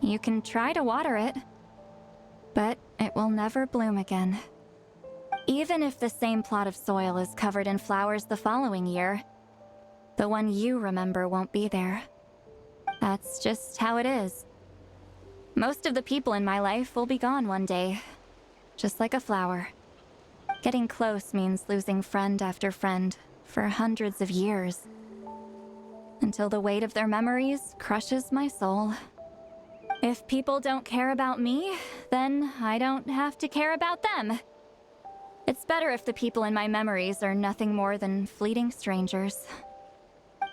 You can try to water it, but it will never bloom again. Even if the same plot of soil is covered in flowers the following year, the one you remember won't be there. That's just how it is. Most of the people in my life will be gone one day, just like a flower. Getting close means losing friend after friend for hundreds of years, until the weight of their memories crushes my soul. If people don't care about me, then I don't have to care about them. It's better if the people in my memories are nothing more than fleeting strangers.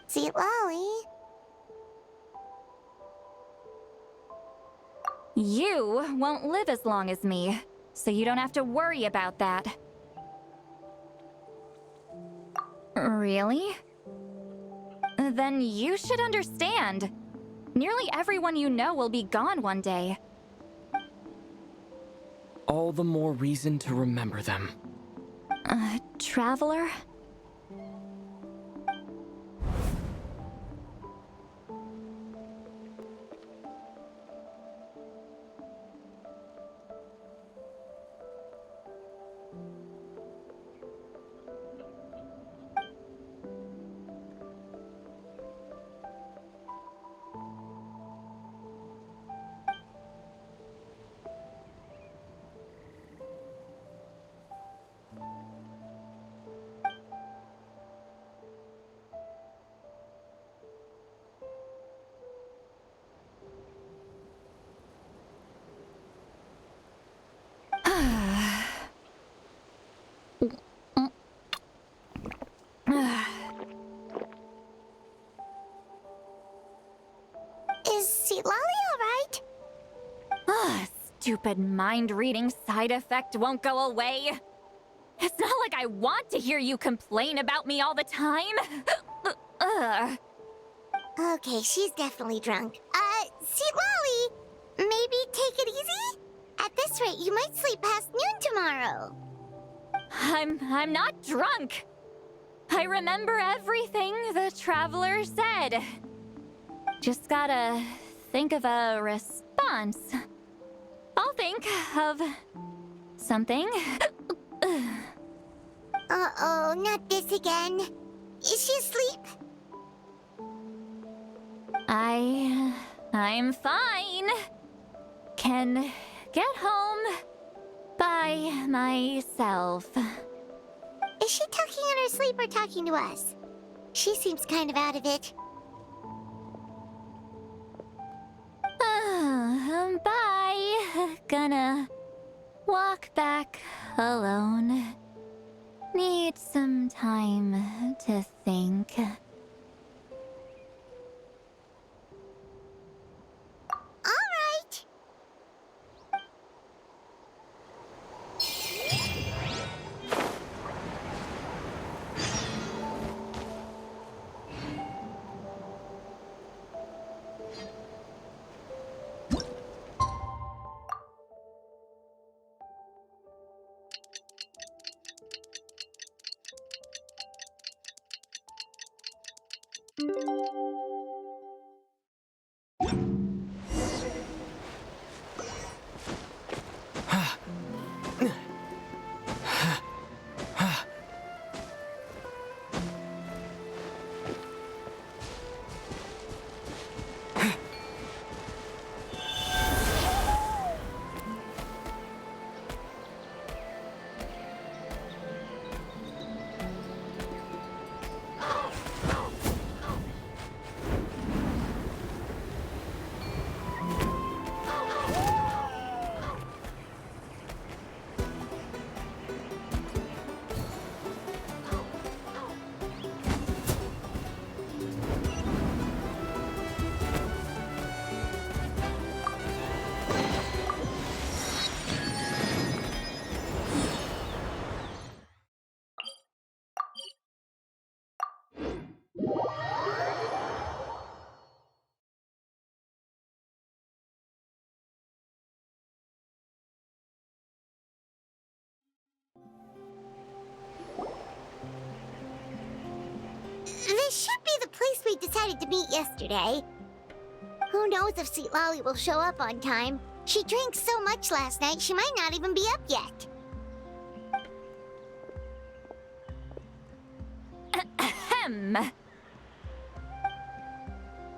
Citlali? You won't live as long as me, so you don't have to worry about that. Really? Then you should understand. Nearly everyone you know will be gone one day. All the more reason to remember them. Traveler? Is Citlali alright? Stupid mind-reading side effect won't go away. It's not like I want to hear you complain about me all the time. Okay, she's definitely drunk. Citlali, maybe take it easy? At this rate, you might sleep past noon tomorrow. I'm not drunk. I remember everything the traveler said. Just gotta think of a response. I'll think of something. Uh-oh, not this again. Is she asleep? I'm fine. Can get home by myself. Is she talking in her sleep or talking to us? She seems kind of out of it. Bye. Gonna walk back alone. Need some time to think. All right. This should be the place we decided to meet yesterday. Who knows if Citlali will show up on time? She drank so much last night, she might not even be up yet. Ahem.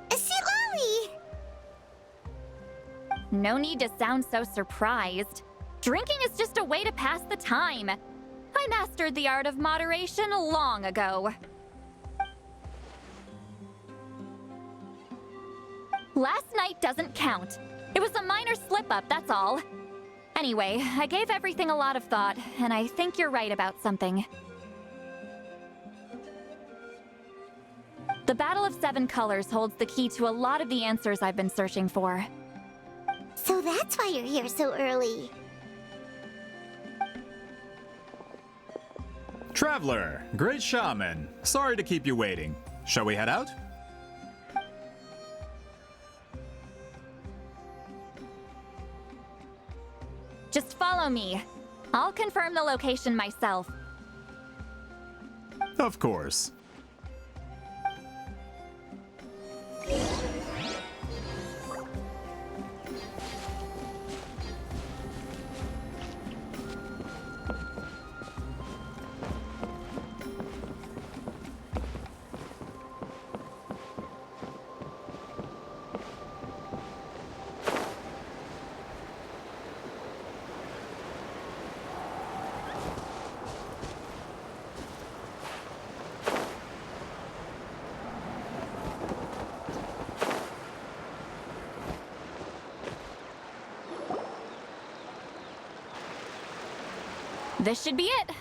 Citlali! No need to sound so surprised. Drinking is just a way to pass the time. I mastered the art of moderation long ago. Last night doesn't count. It was a minor slip-up, that's all. Anyway, I gave everything a lot of thought, and I think you're right about something. The Battle of Seven Colors holds the key to a lot of the answers I've been searching for. So that's why you're here so early. Traveler, great shaman. Sorry to keep you waiting. Shall we head out? Just follow me. I'll confirm the location myself. Of course. This should be it.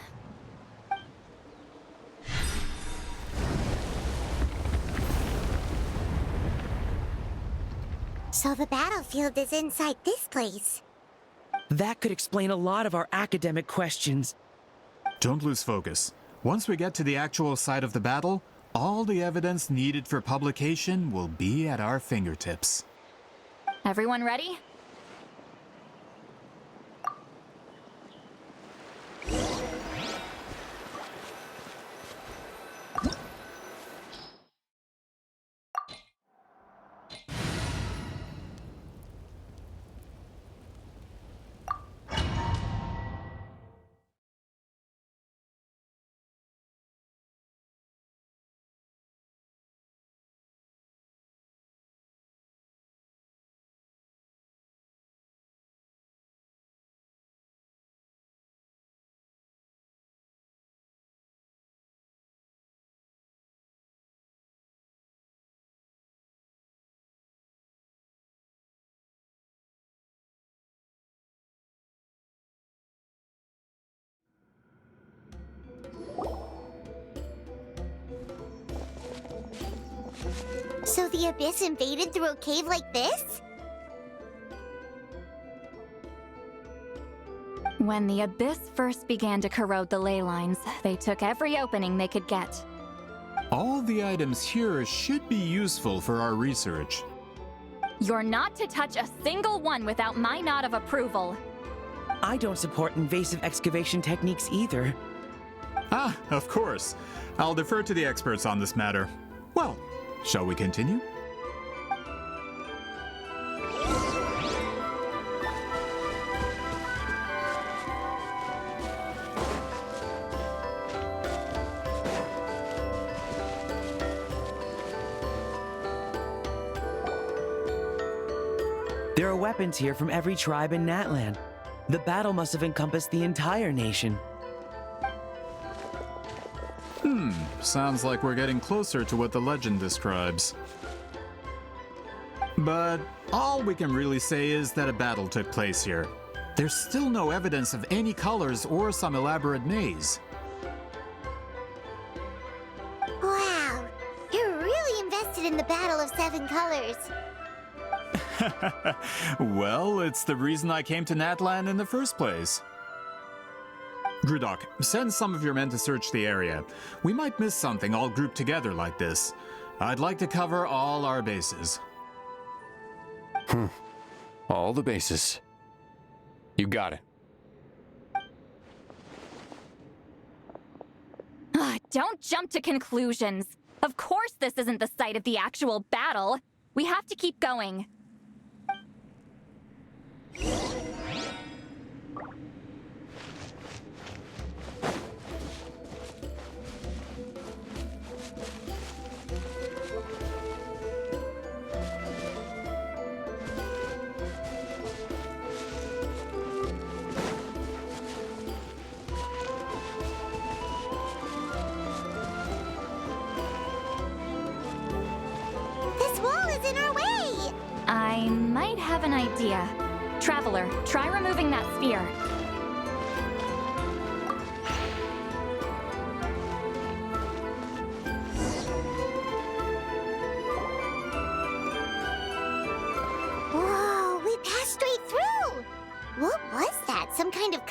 So the battlefield is inside this place. That could explain a lot of our academic questions. Don't lose focus. Once we get to the actual site of the battle, all the evidence needed for publication will be at our fingertips. Everyone ready? So the Abyss invaded through a cave like this? When the Abyss first began to corrode the ley lines, they took every opening they could get. All the items here should be useful for our research. You're not to touch a single one without my nod of approval. I don't support invasive excavation techniques either. Ah, of course. I'll defer to the experts on this matter. Well, shall we continue? There are weapons here from every tribe in Natlan. The battle must have encompassed the entire nation. Sounds like we're getting closer to what the legend describes. But all we can really say is that a battle took place here. There's still no evidence of any colors or some elaborate maze. Wow, you're really invested in the Battle of Seven Colors. Well, it's the reason I came to Natlan in the first place. Grudok, send some of your men to search the area. We might miss something all grouped together like this. I'd like to cover all our bases. All the bases. You got it. Don't jump to conclusions. Of course this isn't the site of the actual battle. We have to keep going. This wall is in our way! I might have an idea. Traveler, try removing that sphere. Whoa, we passed straight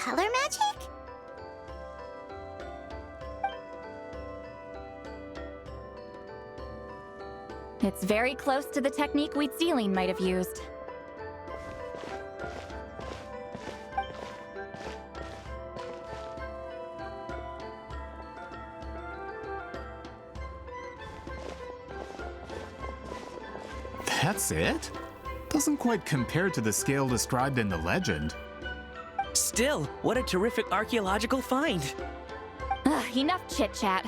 color magic? It's very close to the technique Citlali might have used. That's it? Doesn't quite compare to the scale described in the legend. Still, what a terrific archaeological find. Enough chit-chat.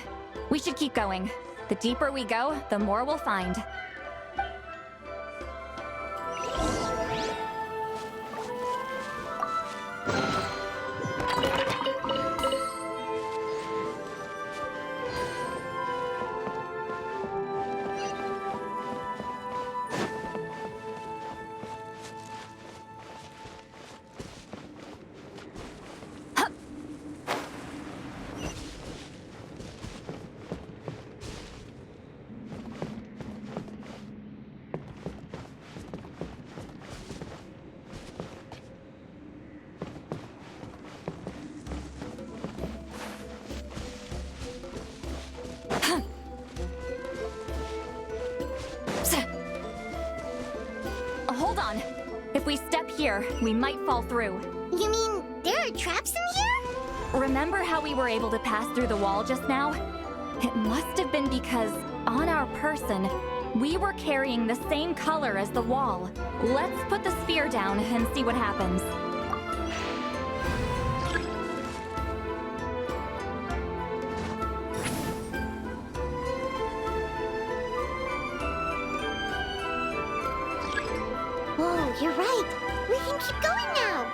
We should keep going. The deeper we go, the more we'll find. Hold on. If we step here, we might fall through. You mean there are traps in here? Remember how we were able to pass through the wall just now? It must have been because, on our person, we were carrying the same color as the wall. Let's put the sphere down and see what happens. Whoa, you're right. We can keep going now.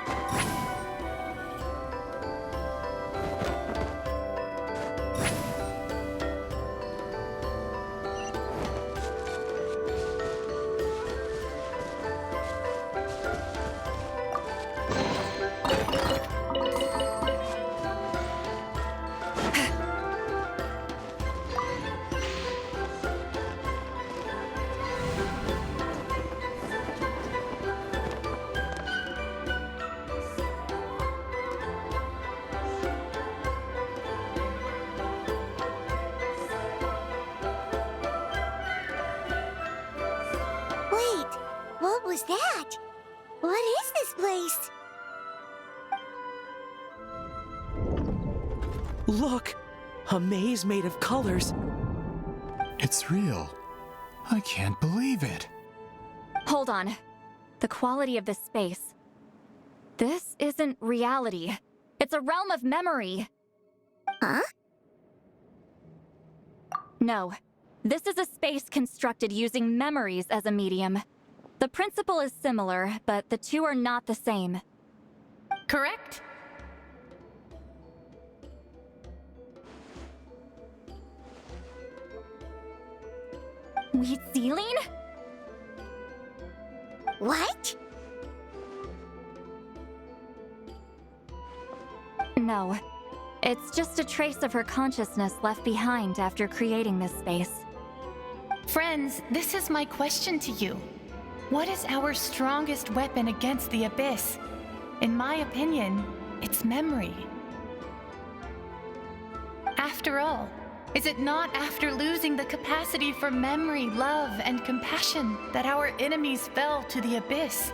Wait, what was that? What is this place? Look! A maze made of colors. It's real. I can't believe it. Hold on. The quality of this space. This isn't reality. It's a realm of memory. Huh? No. This is a space constructed using memories as a medium. The principle is similar, but the two are not the same. Correct? Citlali? What? No. It's just a trace of her consciousness left behind after creating this space. Friends, this is my question to you. What is our strongest weapon against the Abyss? In my opinion, it's memory. After all, is it not after losing the capacity for memory, love, and compassion that our enemies fell to the Abyss?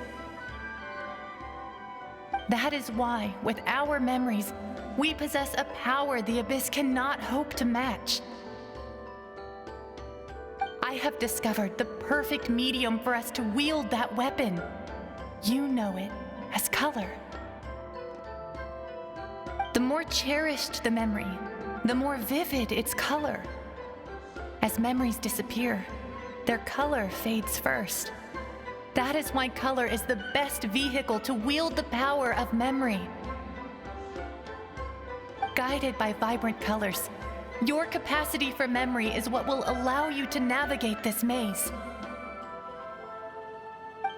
That is why, with our memories, we possess a power the Abyss cannot hope to match. I have discovered the perfect medium for us to wield that weapon. You know it as color. The more cherished the memory, the more vivid its color. As memories disappear, their color fades first. That is why color is the best vehicle to wield the power of memory. Guided by vibrant colors, your capacity for memory is what will allow you to navigate this maze.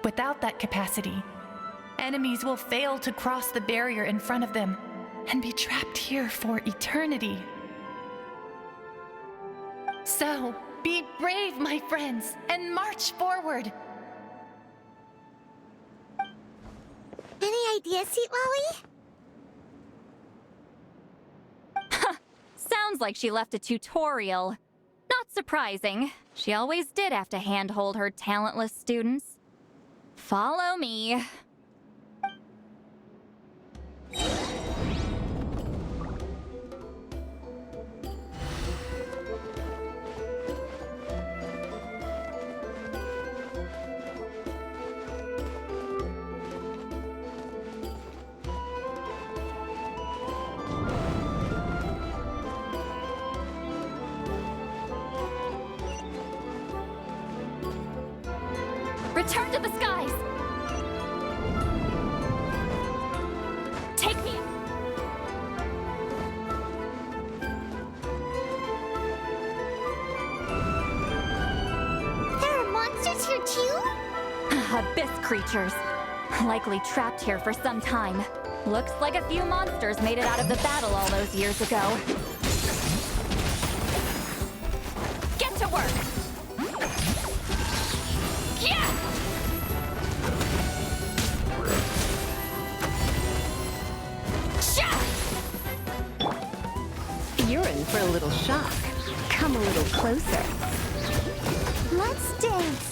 Without that capacity, enemies will fail to cross the barrier in front of them and be trapped here for eternity. So, be brave, my friends, and march forward! Any ideas, Citlali? Sounds like she left a tutorial. Not surprising. She always did have to handhold her talentless students. Follow me. Return to the skies! Take me! There are monsters here too? Abyss creatures. Likely trapped here for some time. Looks like a few monsters made it out of the battle all those years ago. Get to work! Yeah! You're in for a little shock. Come a little closer. Let's dance.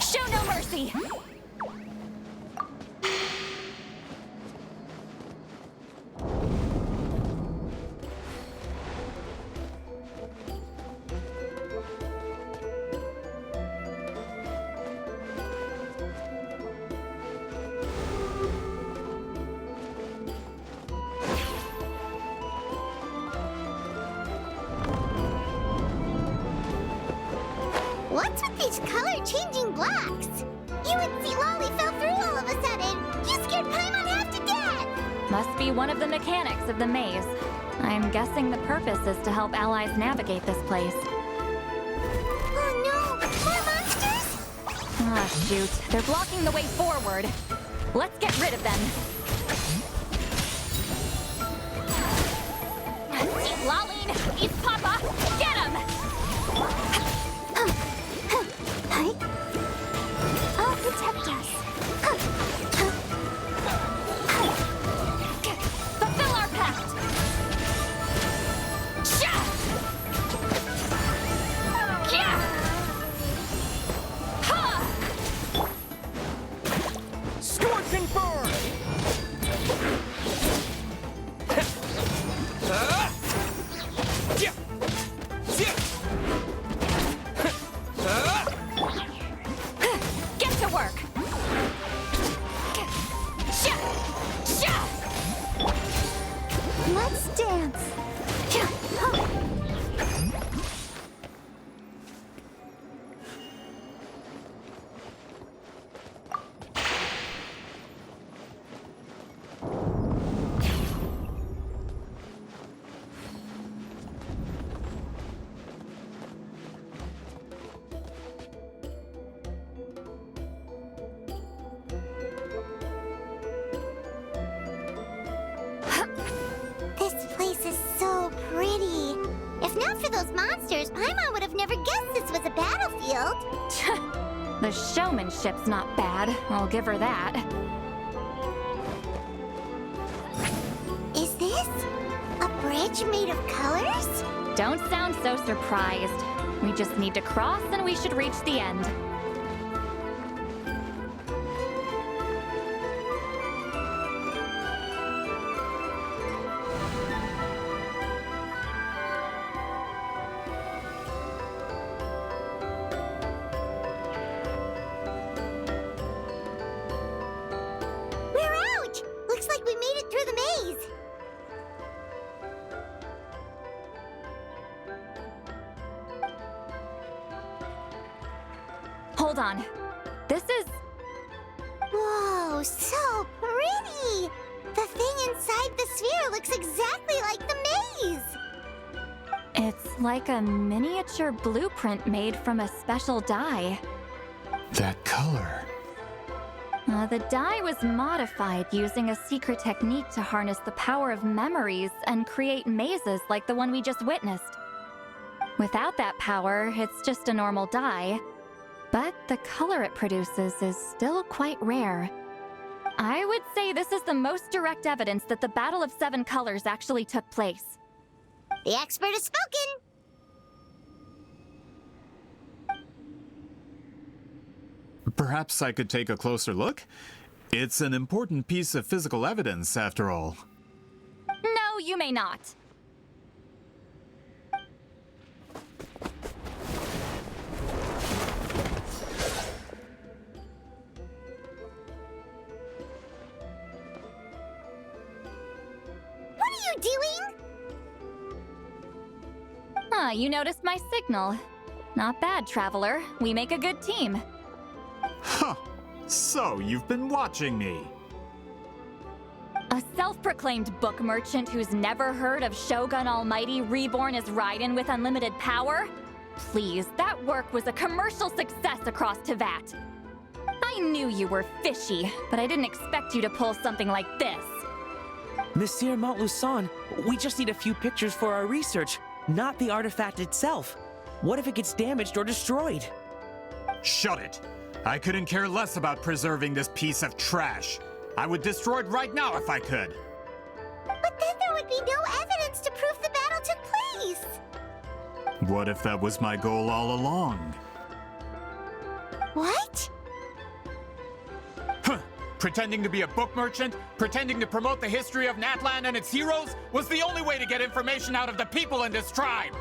Show no mercy! What's with these color-changing blocks? You and Citlali fell through all of a sudden. You scared Paimon half to death. Must be one of the mechanics of the maze. I'm guessing the purpose is to help allies navigate this place. Oh no! More monsters? Ah, shoot. They're blocking the way forward. Let's get rid of them. Citlali, eat Papa! Get him! I'll protect us. Fulfill our pact! Sha! Kya! Ha! Scorching burn! Get to work! Sha! Sha! Let's dance. This place is so pretty. If not for those monsters, Paimon would have never guessed this was a battlefield. The showmanship's not bad, I'll give her that. Is this a bridge made of colors? Don't sound so surprised. We just need to cross and we should reach the end. We're out! Looks like we made it through the maze. Hold on. This is... Whoa, so pretty! The thing inside the sphere looks exactly like the maze! It's like a miniature blueprint made from a special dye. That color. The dye was modified using a secret technique to harness the power of memories and create mazes like the one we just witnessed. Without that power, it's just a normal dye, but the color it produces is still quite rare. I would say this is the most direct evidence that the Battle of Seven Colors actually took place. The expert has spoken! Perhaps I could take a closer look? It's an important piece of physical evidence, after all. No, you may not. What are you doing? You noticed my signal. Not bad, Traveler. We make a good team. Huh. So, you've been watching me. A self-proclaimed book merchant who's never heard of Shogun Almighty reborn as Raiden with unlimited power? Please, that work was a commercial success across Teyvat. I knew you were fishy, but I didn't expect you to pull something like this. Monsieur Montluçon, we just need a few pictures for our research, not the artifact itself. What if it gets damaged or destroyed? Shut it! I couldn't care less about preserving this piece of trash. I would destroy it right now if I could. But then there would be no evidence to prove the battle took place. What if that was my goal all along? What? Huh! Pretending to be a book merchant, pretending to promote the history of Natlan and its heroes, was the only way to get information out of the people in this tribe!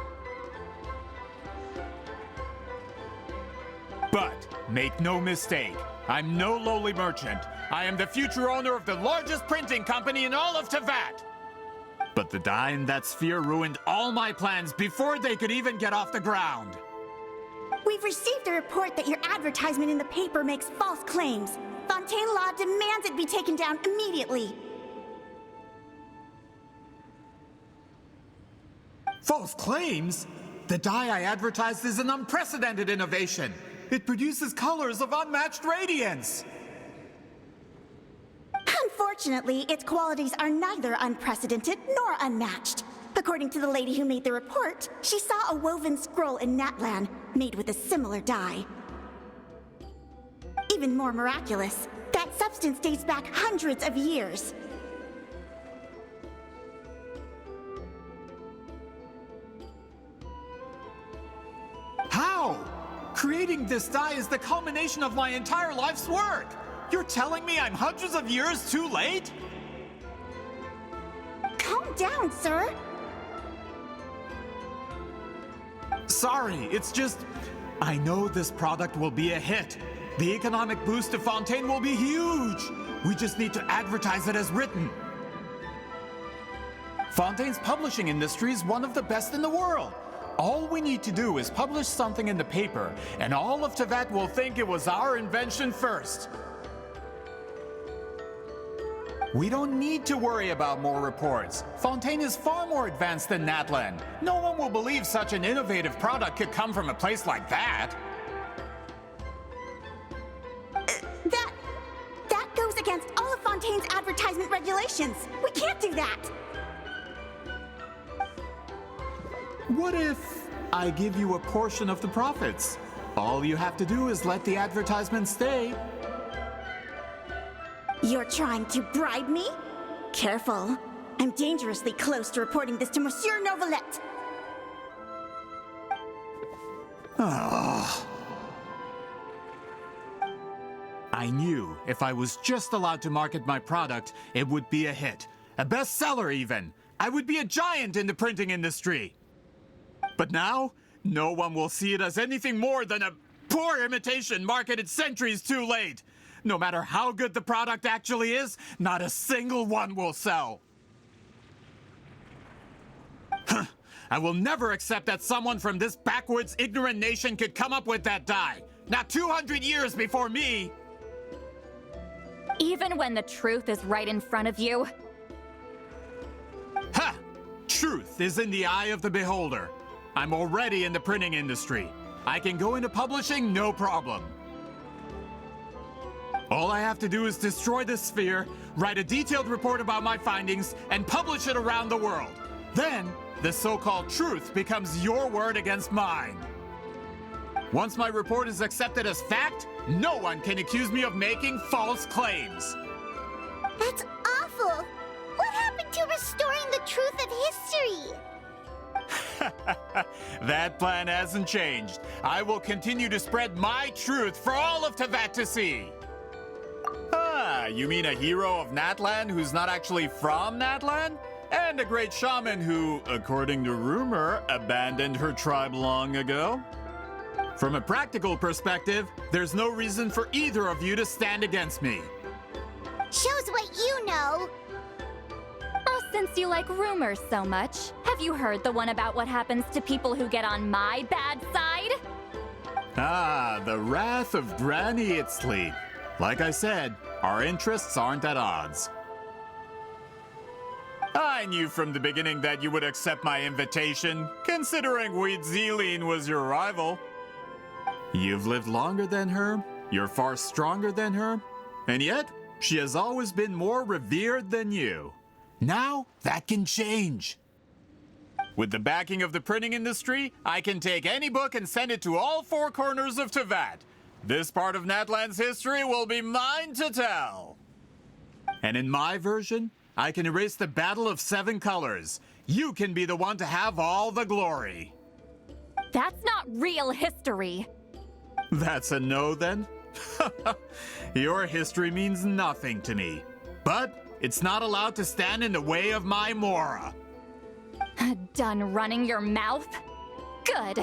But, make no mistake, I'm no lowly merchant. I am the future owner of the largest printing company in all of Teyvat! But the dye in that sphere ruined all my plans before they could even get off the ground. We've received a report that your advertisement in the paper makes false claims. Fontaine Law demands it be taken down immediately. False claims? The dye I advertised is an unprecedented innovation. It produces colors of unmatched radiance. Unfortunately, its qualities are neither unprecedented nor unmatched. According to the lady who made the report, she saw a woven scroll in Natlan made with a similar dye. Even more miraculous, that substance dates back hundreds of years. How? Creating this dye is the culmination of my entire life's work! You're telling me I'm hundreds of years too late? Calm down, sir. Sorry, it's just... I know this product will be a hit. The economic boost to Fontaine will be huge. We just need to advertise it as written. Fontaine's publishing industry is one of the best in the world. All we need to do is publish something in the paper, and all of Teyvat will think it was our invention first. We don't need to worry about more reports. Fontaine is far more advanced than Natlan. No one will believe such an innovative product could come from a place like that. That goes against all of Fontaine's advertisement regulations. We can't do that. What if I give you a portion of the profits? All you have to do is let the advertisement stay. You're trying to bribe me? Careful. I'm dangerously close to reporting this to Monsieur Novelette. I knew if I was just allowed to market my product, it would be a hit. A bestseller even. I would be a giant in the printing industry. But now, no one will see it as anything more than a poor imitation marketed centuries too late. No matter how good the product actually is, not a single one will sell. I will never accept that someone from this backwoods, ignorant nation could come up with that dye. Not 200 years before me! Even when the truth is right in front of you? Ha! Truth is in the eye of the beholder. I'm already in the printing industry. I can go into publishing no problem. All I have to do is destroy the sphere, write a detailed report about my findings, and publish it around the world. Then, the so-called truth becomes your word against mine. Once my report is accepted as fact, no one can accuse me of making false claims. That's awful. What happened to restoring the truth of history? That plan hasn't changed. I will continue to spread my truth for all of Teyvat to see. Ah, you mean a hero of Natlan who's not actually from Natlan? And a great shaman who, according to rumor, abandoned her tribe long ago? From a practical perspective, there's no reason for either of you to stand against me. Shows what you know. Oh, since you like rumors so much, have you heard the one about what happens to people who get on my bad side? Ah, the wrath of Granny Citlali. Like I said, our interests aren't at odds. I knew from the beginning that you would accept my invitation, considering Citlali was your rival. You've lived longer than her, you're far stronger than her, and yet, she has always been more revered than you. Now, that can change. With the backing of the printing industry, I can take any book and send it to all four corners of Teyvat. This part of Natlan's history will be mine to tell. And in my version, I can erase the Battle of Seven Colors. You can be the one to have all the glory. That's not real history. That's a no, then? Your history means nothing to me. But it's not allowed to stand in the way of my Mora. Done running your mouth? Good.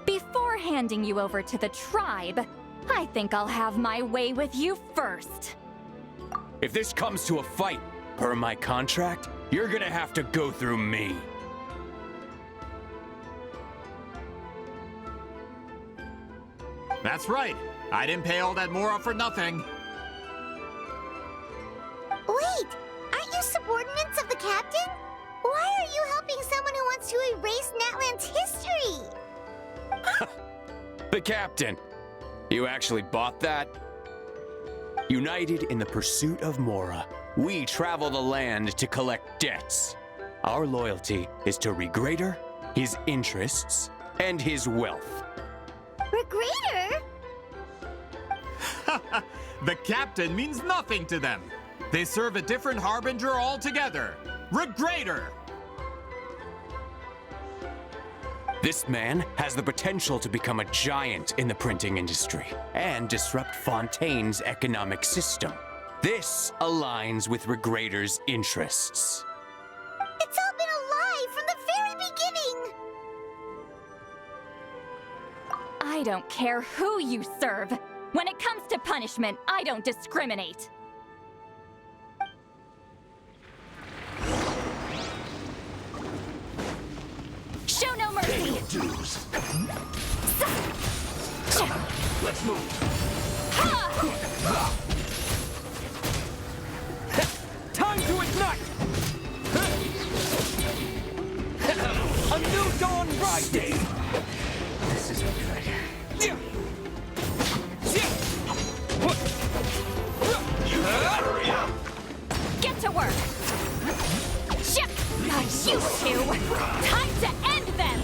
Before handing you over to the tribe, I think I'll have my way with you first. If this comes to a fight, per my contract, you're gonna have to go through me. That's right. I didn't pay all that Mora for nothing. Wait, aren't you subordinates of the captain? Why are you helping someone who wants to erase Natlan's history? The captain. You actually bought that? United in the pursuit of Mora, we travel the land to collect debts. Our loyalty is to Regrader, his interests, and his wealth. Regrader? The captain means nothing to them. They serve a different harbinger altogether. Regrader! This man has the potential to become a giant in the printing industry and disrupt Fontaine's economic system. This aligns with Regrader's interests. It's all been a lie from the very beginning! I don't care who you serve. When it comes to punishment, I don't discriminate. Show no mercy! Let's move. Time to ignite! A new dawn rising! This isn't good. Hurry up! Get to work! Not you two! Time to end them!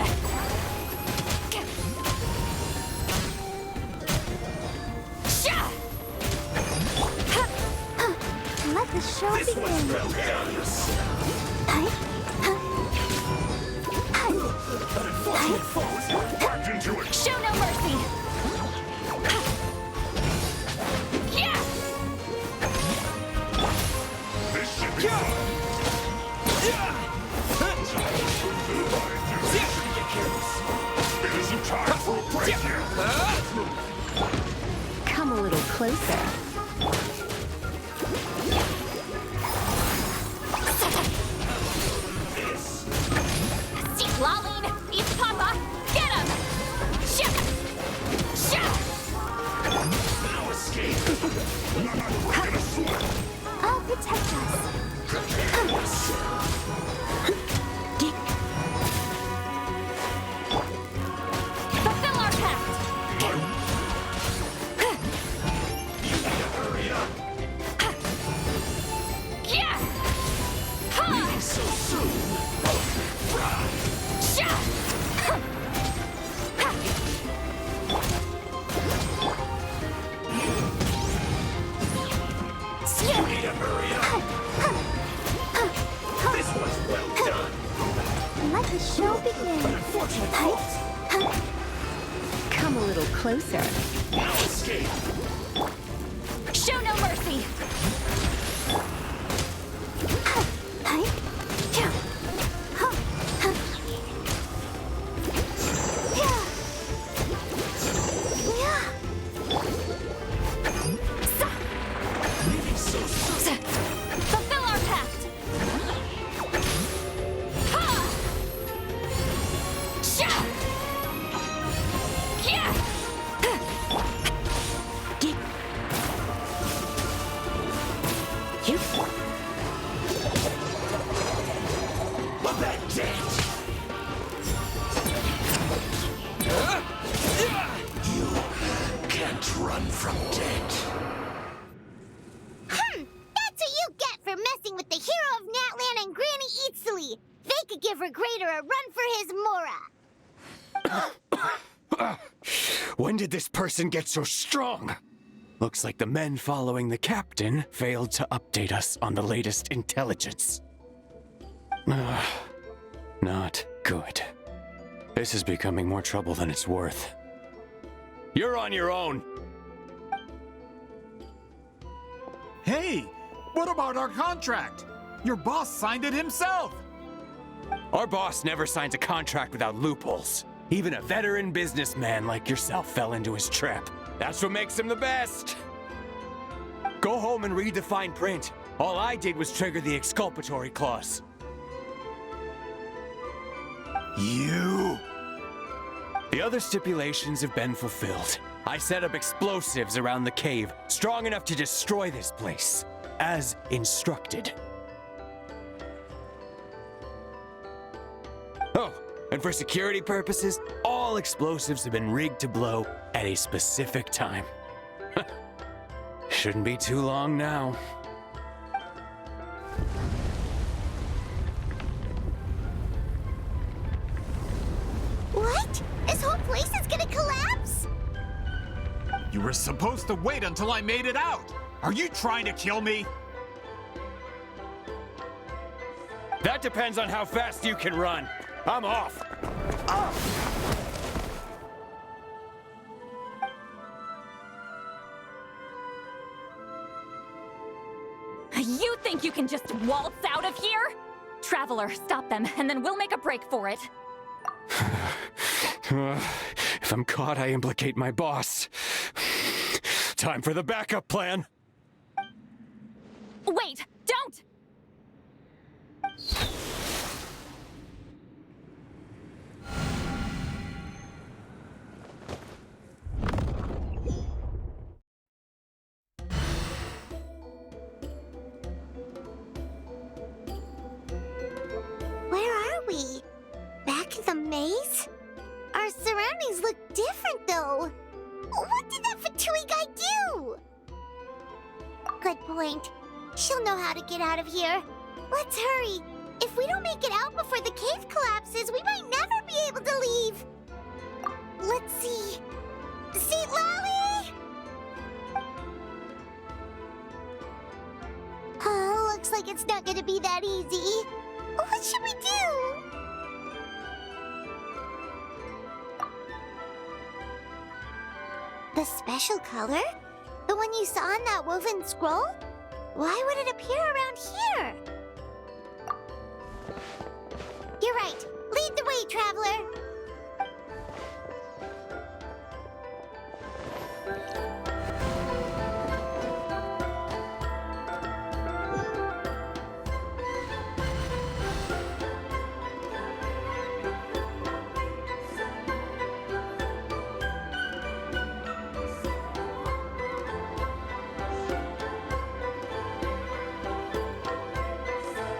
Let the show begin. Show no mercy! Yeah! This should be It isn't time for a break here. Come a little closer. Citlali! Eat Papa! Get him! Now escape. We're gonna slip. I'll protect us. Don't begin. Come a little closer. Show no mercy! Fulfill our pact! Ha! Sha! Yeah! You can't run from death. That's what you get for messing with the hero of Natlan and Granny Citlali. They could give her Greater a run for his Mora. When did this person get so strong? Looks like the men following the captain failed to update us on the latest intelligence. Not good. This is becoming more trouble than it's worth. You're on your own! Hey, what about our contract? Your boss signed it himself. Our boss never signs a contract without loopholes. Even a veteran businessman like yourself fell into his trap. That's what makes him the best. Go home and read the fine print. All I did was trigger the exculpatory clause. You... The other stipulations have been fulfilled. I set up explosives around the cave, strong enough to destroy this place, as instructed. Oh, and for security purposes, all explosives have been rigged to blow at a specific time. Shouldn't be too long now. What? This whole place is gonna collapse? You were supposed to wait until I made it out. Are you trying to kill me? That depends on how fast you can run. I'm off. You think you can just waltz out of here? Traveler, stop them, and then we'll make a break for it. If I'm caught, I implicate my boss. Time for the backup plan. Wait, don't! Where are we? Back in the maze? Our surroundings look different, though. What did that Fatui guy do? Good point. She'll know how to get out of here. Let's hurry. If we don't make it out before the cave collapses, we might never be able to leave. Let's see. Citlali! Oh, looks like it's not gonna be that easy. What should we do? The special color? The one you saw in that woven scroll? Why would it appear around here? You're right. Lead the way, traveler.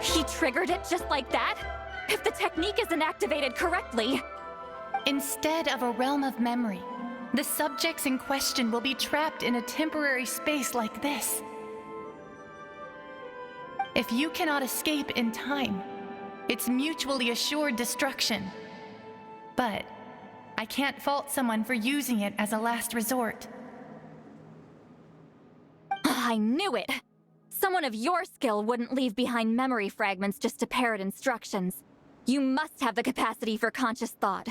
He triggered it just like that? If the technique isn't activated correctly... Instead of a realm of memory, the subjects in question will be trapped in a temporary space like this. If you cannot escape in time, it's mutually assured destruction. But I can't fault someone for using it as a last resort. I knew it! Someone of your skill wouldn't leave behind memory fragments just to parrot instructions. You must have the capacity for conscious thought.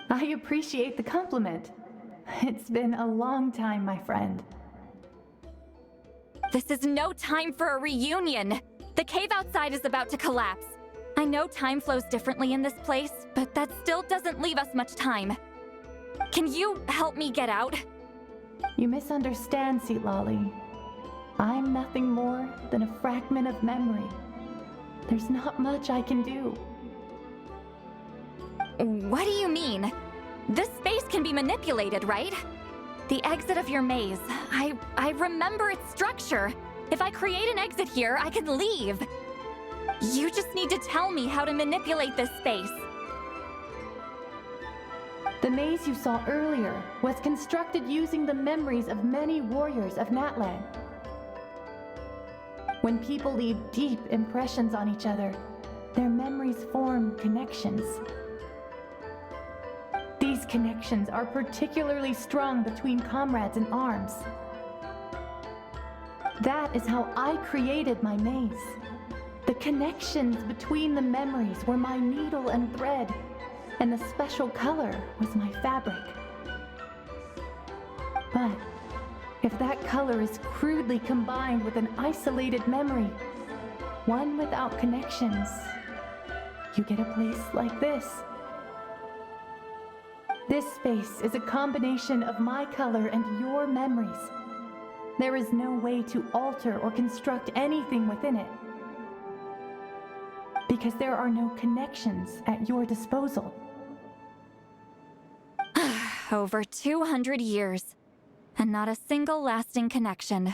I appreciate the compliment. It's been a long time, my friend. This is no time for a reunion. The cave outside is about to collapse. I know time flows differently in this place, but that still doesn't leave us much time. Can you help me get out? You misunderstand, Citlali. I'm nothing more than a fragment of memory. There's not much I can do. What do you mean? This space can be manipulated, right? The exit of your maze. I remember its structure. If I create an exit here, I can leave. You just need to tell me how to manipulate this space. The maze you saw earlier was constructed using the memories of many warriors of Natlan. When people leave deep impressions on each other, their memories form connections. These connections are particularly strong between comrades in arms. That is how I created my maze. The connections between the memories were my needle and thread, and the special color was my fabric. But if that color is crudely combined with an isolated memory, one without connections, you get a place like this. This space is a combination of my color and your memories. There is no way to alter or construct anything within it, because there are no connections at your disposal. Over 200 years, and not a single lasting connection.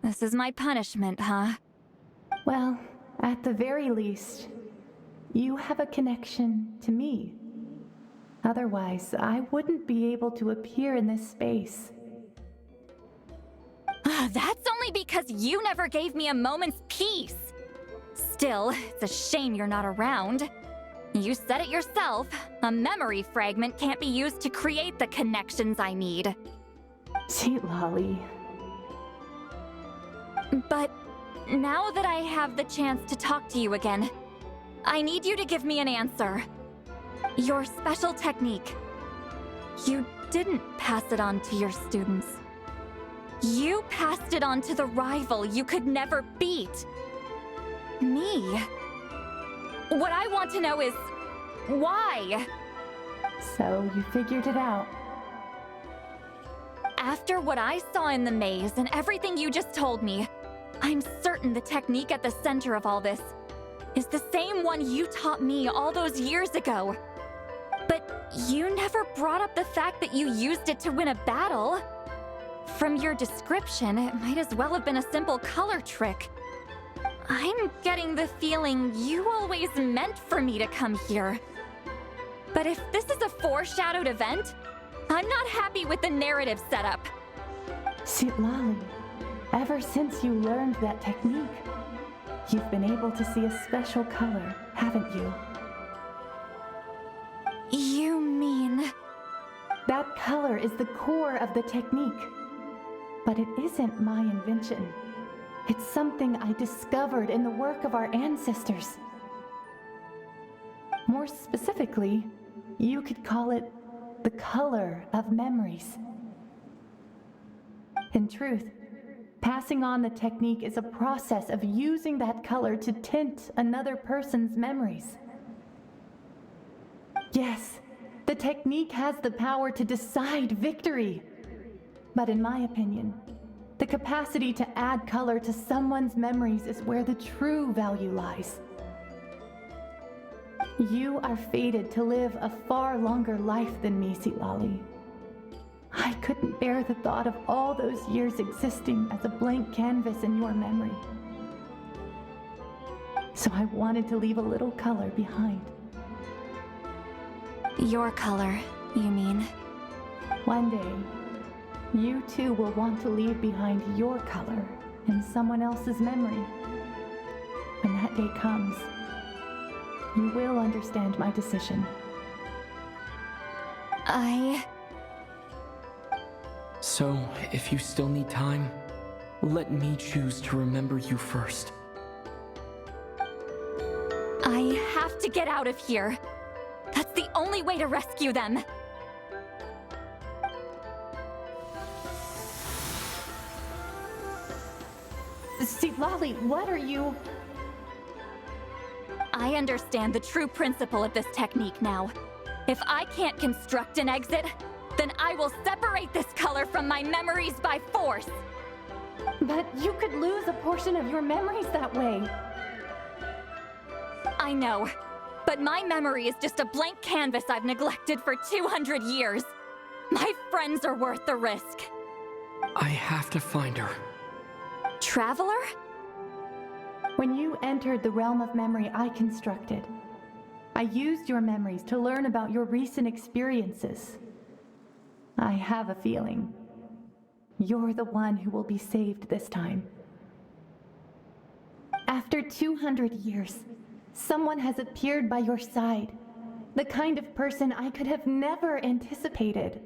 This is my punishment, huh? Well, at the very least, you have a connection to me. Otherwise, I wouldn't be able to appear in this space. That's only because you never gave me a moment's peace. Still, it's a shame you're not around. You said it yourself. A memory fragment can't be used to create the connections I need. Citlali. But now that I have the chance to talk to you again, I need you to give me an answer. Your special technique. You didn't pass it on to your students. You passed it on to the rival you could never beat. Me. What I want to know is, why? So you figured it out. After what I saw in the maze and everything you just told me, I'm certain the technique at the center of all this is the same one you taught me all those years ago. But you never brought up the fact that you used it to win a battle. From your description, it might as well have been a simple color trick. I'm getting the feeling you always meant for me to come here. But if this is a foreshadowed event, I'm not happy with the narrative setup. Citlali, ever since you learned that technique, you've been able to see a special color, haven't you? You mean... That color is the core of the technique. But it isn't my invention. It's something I discovered in the work of our ancestors. More specifically, you could call it the color of memories. In truth, passing on the technique is a process of using that color to tint another person's memories. Yes, the technique has the power to decide victory. But in my opinion, the capacity to add color to someone's memories is where the true value lies. You are fated to live a far longer life than me, Citlali. I couldn't bear the thought of all those years existing as a blank canvas in your memory. So I wanted to leave a little color behind. Your color, you mean? One day, you too will want to leave behind your color in someone else's memory. When that day comes, you will understand my decision. So, if you still need time, let me choose to remember you first. I have have to get out of here. That's the only way to rescue them. Citlali, what are you... I understand the true principle of this technique now. If I can't construct an exit, then I will separate this color from my memories by force. But you could lose a portion of your memories that way. I know, but my memory is just a blank canvas I've neglected for 200 years. My friends are worth the risk. I have to find her. Traveler? When you entered the realm of memory I constructed, I used your memories to learn about your recent experiences. I have a feeling you're the one who will be saved this time. After 200 years, someone has appeared by your side, the kind of person I could have never anticipated.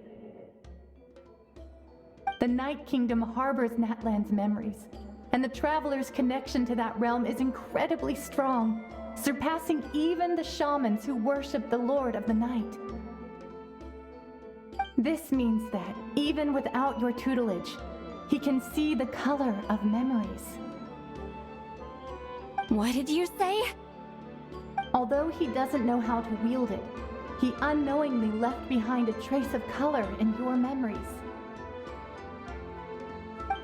The Night Kingdom harbors Natlan's memories, and the Traveler's connection to that realm is incredibly strong, surpassing even the shamans who worship the Lord of the Night. This means that, even without your tutelage, he can see the color of memories. What did you say? Although he doesn't know how to wield it, he unknowingly left behind a trace of color in your memories.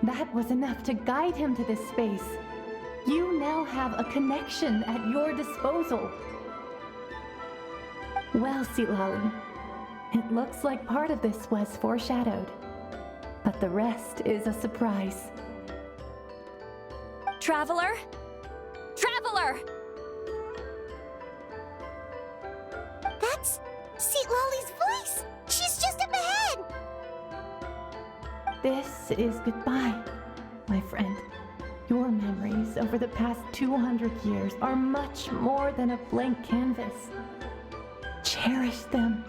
That was enough to guide him to this space. You now have a connection at your disposal. Well, Citlali, it looks like part of this was foreshadowed, but the rest is a surprise. Traveler? Traveler! That's Citlali's voice! She's just up ahead! This is goodbye, my friend. Your memories over the past 200 years are much more than a blank canvas. Cherish them.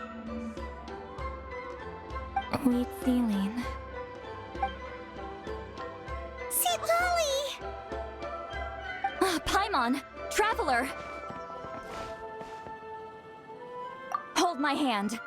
Citlali. Citlali! Paimon! Traveler! Hold my hand.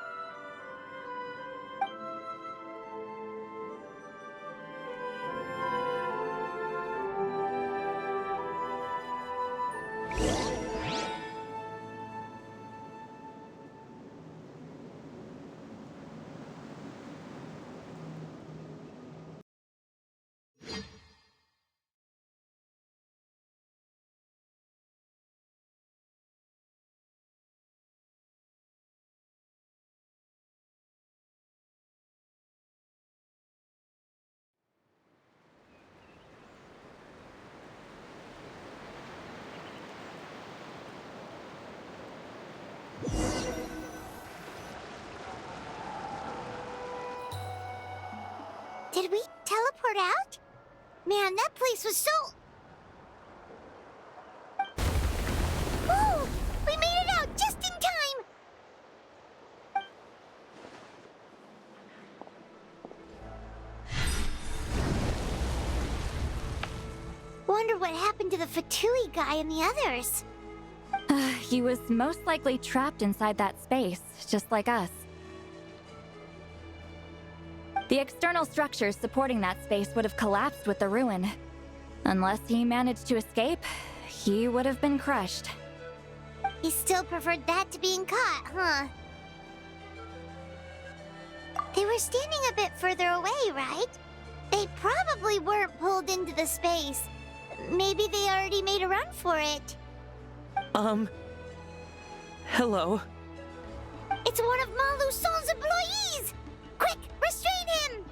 Did we teleport out? Man, that place was so... Whoa! We made it out just in time! Wonder what happened to the Fatui guy and the others. He was most likely trapped inside that space, just like us. The external structures supporting that space would have collapsed with the ruin. Unless he managed to escape, he would have been crushed. He still preferred that to being caught, huh? They were standing a bit further away, right? They probably weren't pulled into the space. Maybe they already made a run for it. Hello? It's one of Malu Son's employees! Quick, restrain him!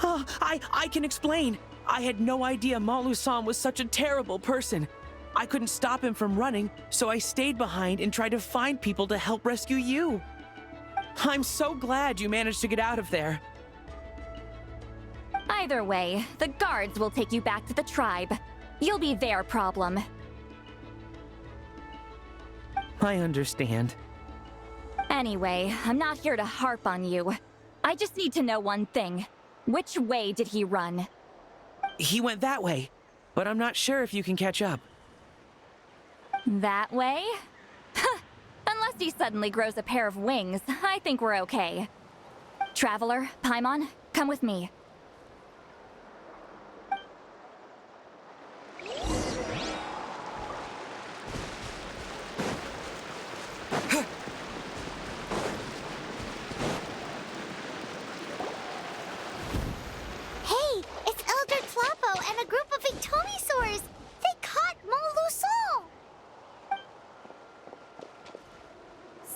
I can explain. I had no idea Malu-san was such a terrible person. I couldn't stop him from running, so I stayed behind and tried to find people to help rescue you. I'm so glad you managed to get out of there. Either way, the guards will take you back to the tribe. You'll be their problem. I understand. Anyway, I'm not here to harp on you. I just need to know one thing. Which way did he run? He went that way, but I'm not sure if you can catch up. That way? Unless he suddenly grows a pair of wings, I think we're okay. Traveler, Paimon, come with me. Hey, it's Elder Tlapo and a group of Ictomisaurs! They caught Molusol!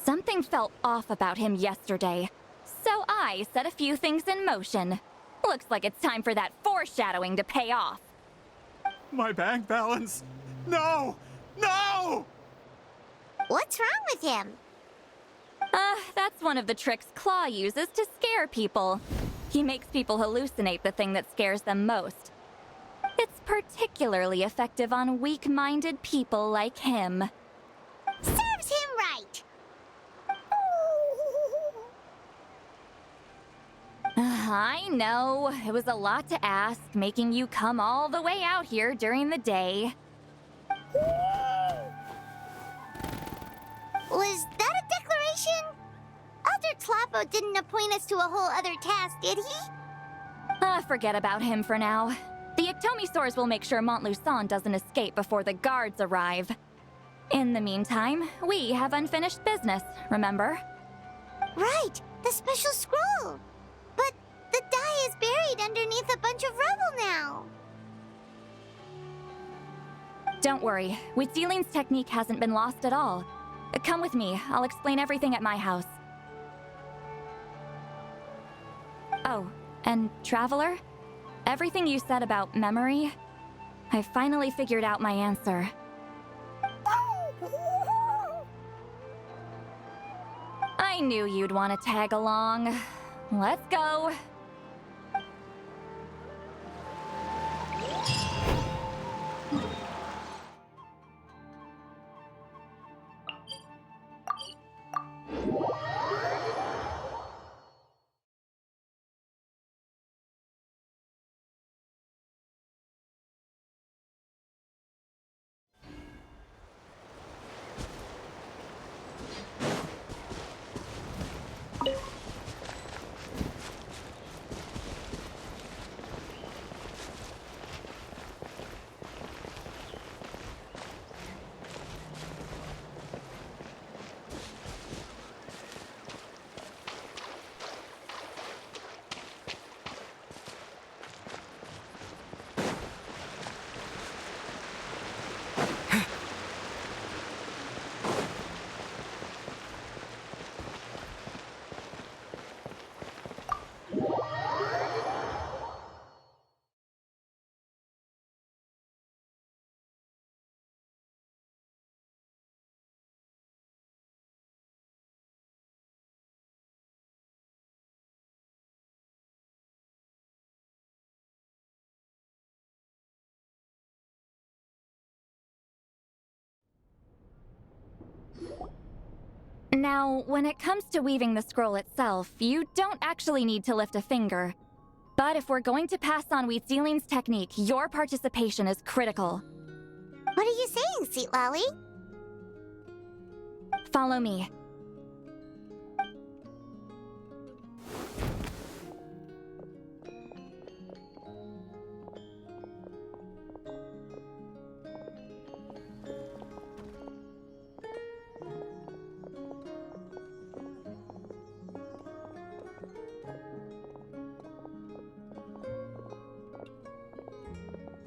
Something felt off about him yesterday, so I set a few things in motion. Looks like it's time for that foreshadowing to pay off. My bank balance? No! No! What's wrong with him? That's one of the tricks Claw uses to scare people. He makes people hallucinate the thing that scares them most. It's particularly effective on weak-minded people like him. Serves him right! I know, it was a lot to ask, making you come all the way out here during the day. Was that a declaration? Elder Tlapo didn't appoint us to a whole other task, did he? Forget about him for now. The Ictomisaurs will make sure Montluçon doesn't escape before the guards arrive. In the meantime, we have unfinished business, remember? Right, the special scroll. But the die is buried underneath a bunch of rubble now. Don't worry, Witzeline's technique hasn't been lost at all. Come with me, I'll explain everything at my house. Oh, and Traveler? Everything you said about memory, I finally figured out my answer. I knew you'd want to tag along. Let's go. Now, when it comes to weaving the scroll itself, you don't actually need to lift a finger. But if we're going to pass on Witzeline's technique, your participation is critical. What are you saying, Citlali? Follow me.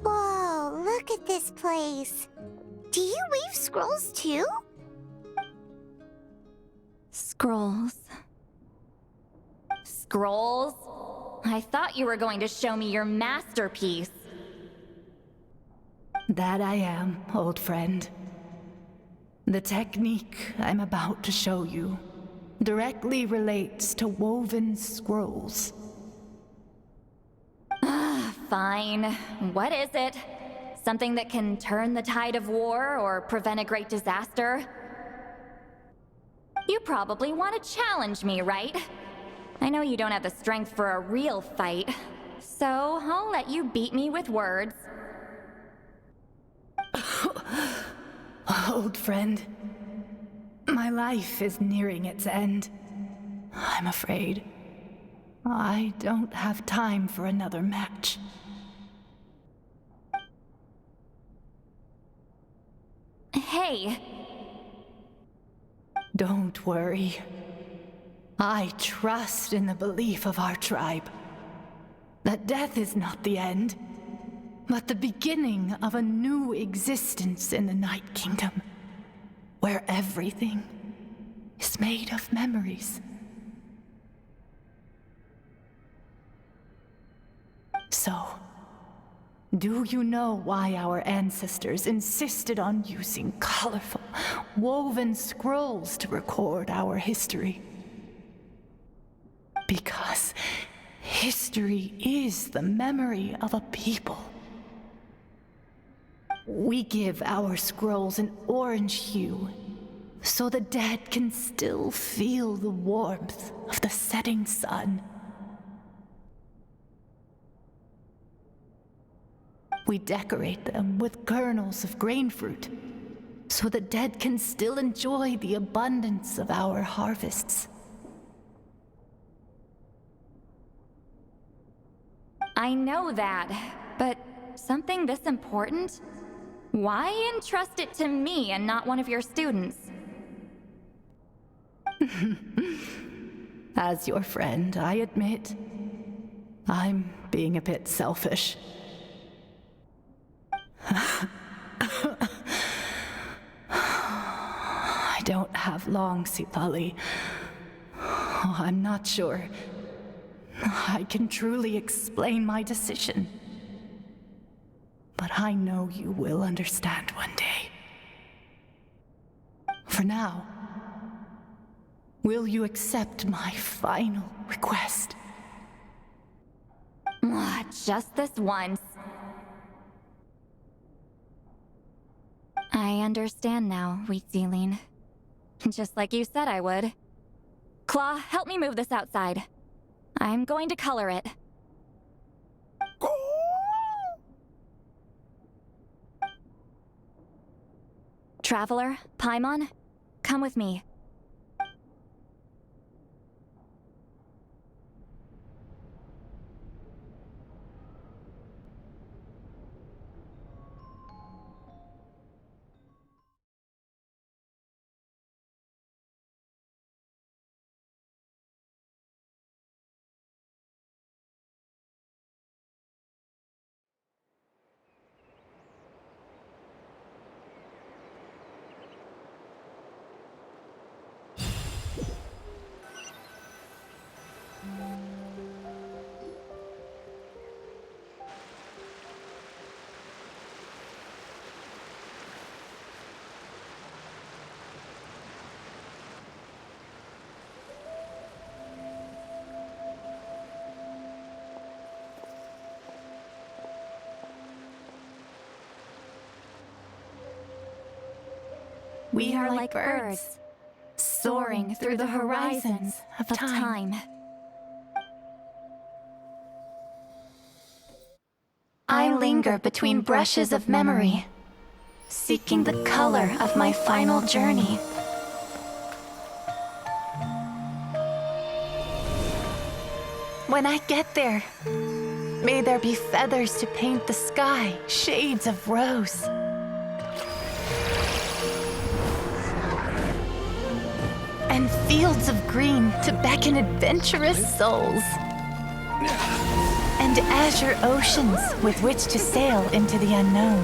Whoa, look at this place. Do you weave scrolls too? Scrolls. Scrolls? I thought you were going to show me your masterpiece. That I am, old friend. The technique I'm about to show you directly relates to woven scrolls. Fine. What is it? Something that can turn the tide of war or prevent a great disaster? You probably want to challenge me, right? I know you don't have the strength for a real fight, so I'll let you beat me with words. Old friend, my life is nearing its end. I'm afraid I don't have time for another match. Hey. Don't worry. I trust in the belief of our tribe that death is not the end, but the beginning of a new existence in the Night Kingdom, where everything is made of memories. So, do you know why our ancestors insisted on using colorful, woven scrolls to record our history? Because history is the memory of a people. We give our scrolls an orange hue, so the dead can still feel the warmth of the setting sun. We decorate them with kernels of grain fruit, so the dead can still enjoy the abundance of our harvests. I know that, but something this important? Why entrust it to me and not one of your students? As your friend, I admit, I'm being a bit selfish. I don't have long, Citlali. I'm not sure I can truly explain my decision. But I know you will understand one day. For now, will you accept my final request? Just this once. I understand now, Wheatsealing. Just like you said I would. Claw, help me move this outside. I'm going to color it. Traveler, Paimon, come with me. We are like birds, soaring through the horizons of time. I linger between brushes of memory, seeking the color of my final journey. When I get there, may there be feathers to paint the sky, shades of rose. And fields of green to beckon adventurous souls. And azure oceans with which to sail into the unknown.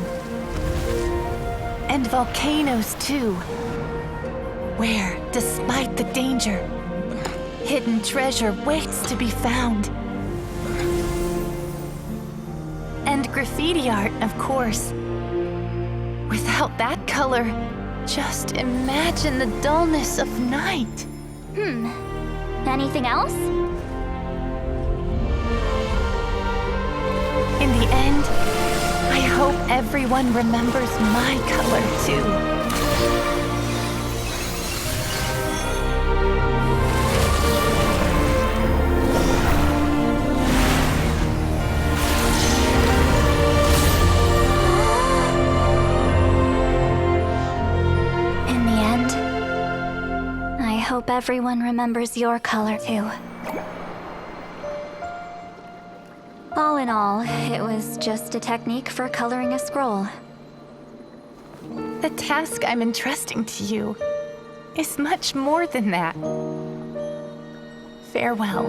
And volcanoes too, where, despite the danger, hidden treasure waits to be found. And graffiti art, of course. Without that color, just imagine the dullness of night. Anything else? In the end, I hope everyone remembers my color too. hope everyone remembers your color too. All in all, it was just a technique for coloring a scroll. The task I'm entrusting to you is much more than that. Farewell,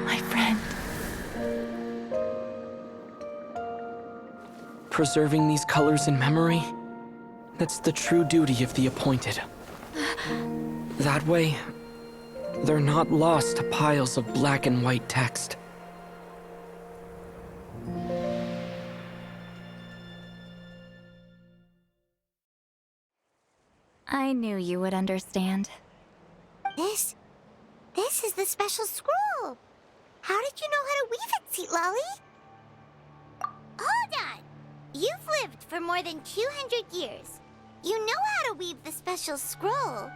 my friend. Preserving these colors in memory, that's the true duty of the appointed. That way, they're not lost to piles of black and white text. I knew you would understand. This is the special scroll. How did you know how to weave it, Citlali? Hold on. You've lived for more than 200 years. You know how to weave the special scroll.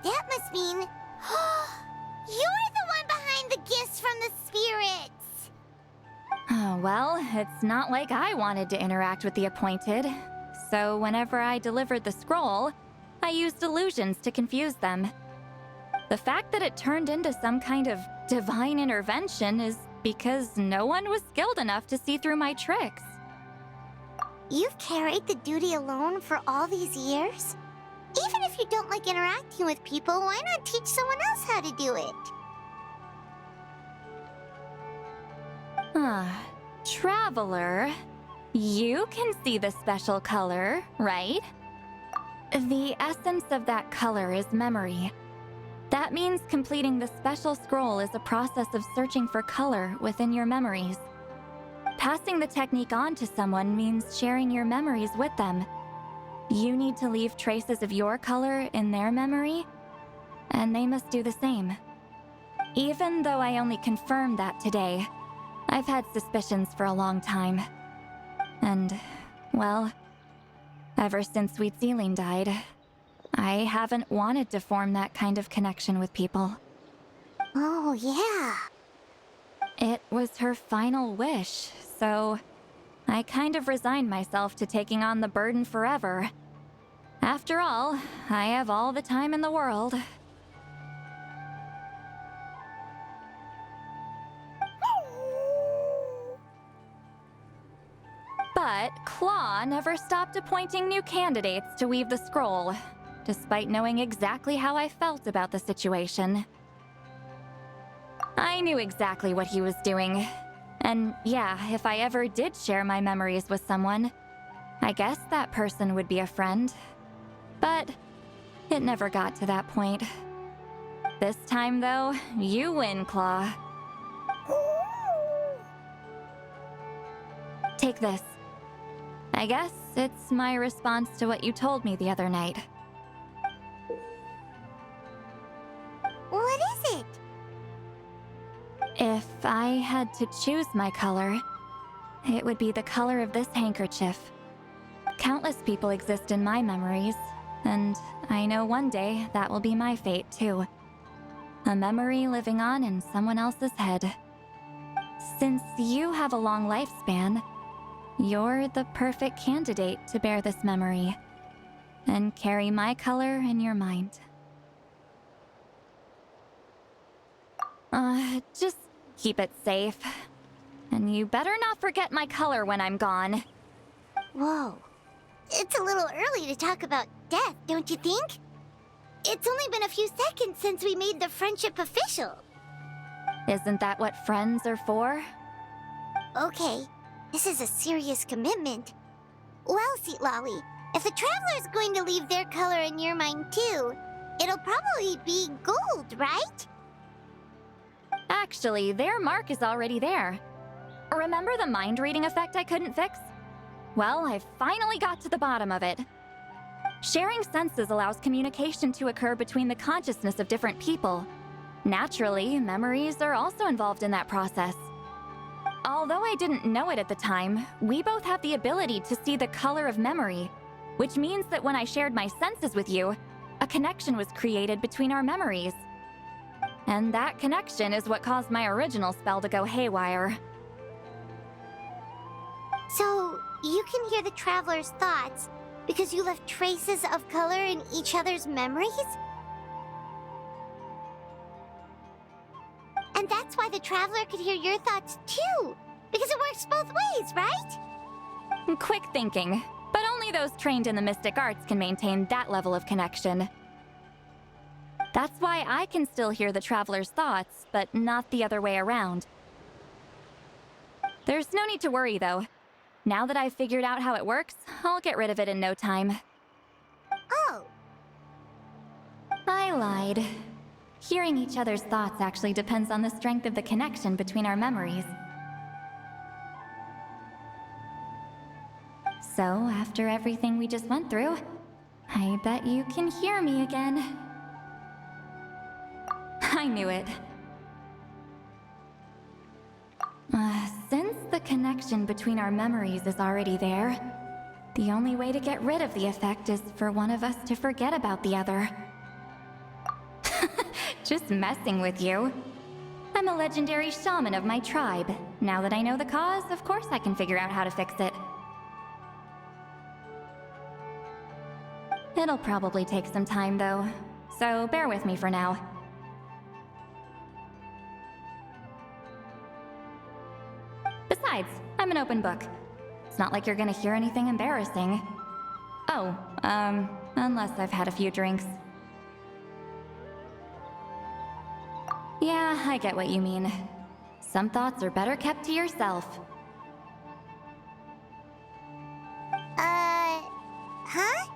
That must mean you're the one behind the gifts from the spirits. Oh, well, it's not like I wanted to interact with the appointed. So whenever I delivered the scroll, I used illusions to confuse them. The fact that it turned into some kind of divine intervention is because no one was skilled enough to see through my tricks. You've carried the duty alone for all these years? Even if you don't like interacting with people, why not teach someone else how to do it? Traveler, you can see the special color, right? The essence of that color is memory. That means completing the special scroll is a process of searching for color within your memories. Passing the technique on to someone means sharing your memories with them. You need to leave traces of your color in their memory, and they must do the same. Even though I only confirmed that today, I've had suspicions for a long time. And, well, ever since Citlali died, I haven't wanted to form that kind of connection with people. Oh, yeah. It was her final wish, so I kind of resigned myself to taking on the burden forever. After all, I have all the time in the world. But Claw never stopped appointing new candidates to weave the scroll, despite knowing exactly how I felt about the situation. I knew exactly what he was doing. And yeah, if I ever did share my memories with someone, I guess that person would be a friend. But it never got to that point. This time, though, you win, Claw. Take this. I guess it's my response to what you told me the other night. What is it? If I had to choose my color, it would be the color of this handkerchief. Countless people exist in my memories, and I know one day that will be my fate too. A memory living on in someone else's head. Since you have a long lifespan, you're the perfect candidate to bear this memory and carry my color in your mind. Just keep it safe. And you better not forget my color when I'm gone. Whoa. It's a little early to talk about death, don't you think? It's only been a few seconds since we made the friendship official. Isn't that what friends are for? Okay, this is a serious commitment. Well, Citlali, if the Traveler's going to leave their color in your mind too, it'll probably be gold, right? Actually, their mark is already there. Remember the mind-reading effect I couldn't fix? Well, I finally got to the bottom of it. Sharing senses allows communication to occur between the consciousness of different people. Naturally, memories are also involved in that process. Although I didn't know it at the time, we both have the ability to see the color of memory, which means that when I shared my senses with you, a connection was created between our memories. And that connection is what caused my original spell to go haywire. So, you can hear the Traveler's thoughts because you left traces of color in each other's memories? And that's why the Traveler could hear your thoughts too. Because it works both ways, right? Quick thinking, but only those trained in the mystic arts can maintain that level of connection. That's why I can still hear the Traveler's thoughts, but not the other way around. There's no need to worry, though. Now that I've figured out how it works, I'll get rid of it in no time. Oh. I lied. Hearing each other's thoughts actually depends on the strength of the connection between our memories. So, after everything we just went through, I bet you can hear me again. I knew it. Since the connection between our memories is already there, the only way to get rid of the effect is for one of us to forget about the other. Just messing with you. I'm a legendary shaman of my tribe. Now that I know the cause, of course I can figure out how to fix it. It'll probably take some time, though, so bear with me for now. Besides, I'm an open book. It's not like you're gonna hear anything embarrassing. Oh, unless I've had a few drinks. Yeah, I get what you mean. Some thoughts are better kept to yourself. Huh?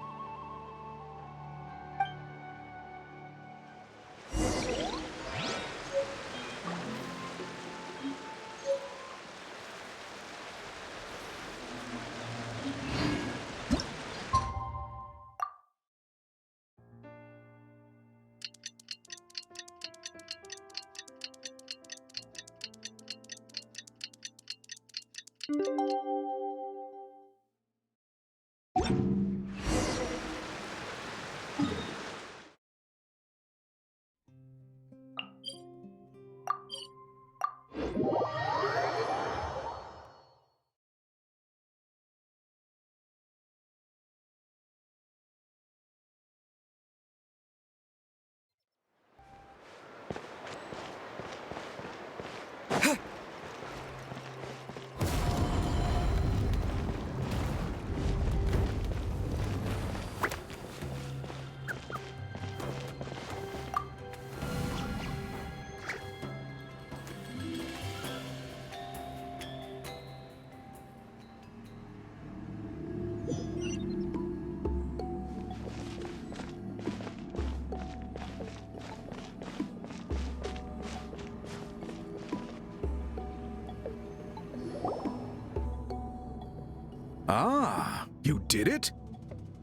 Ah, you did it?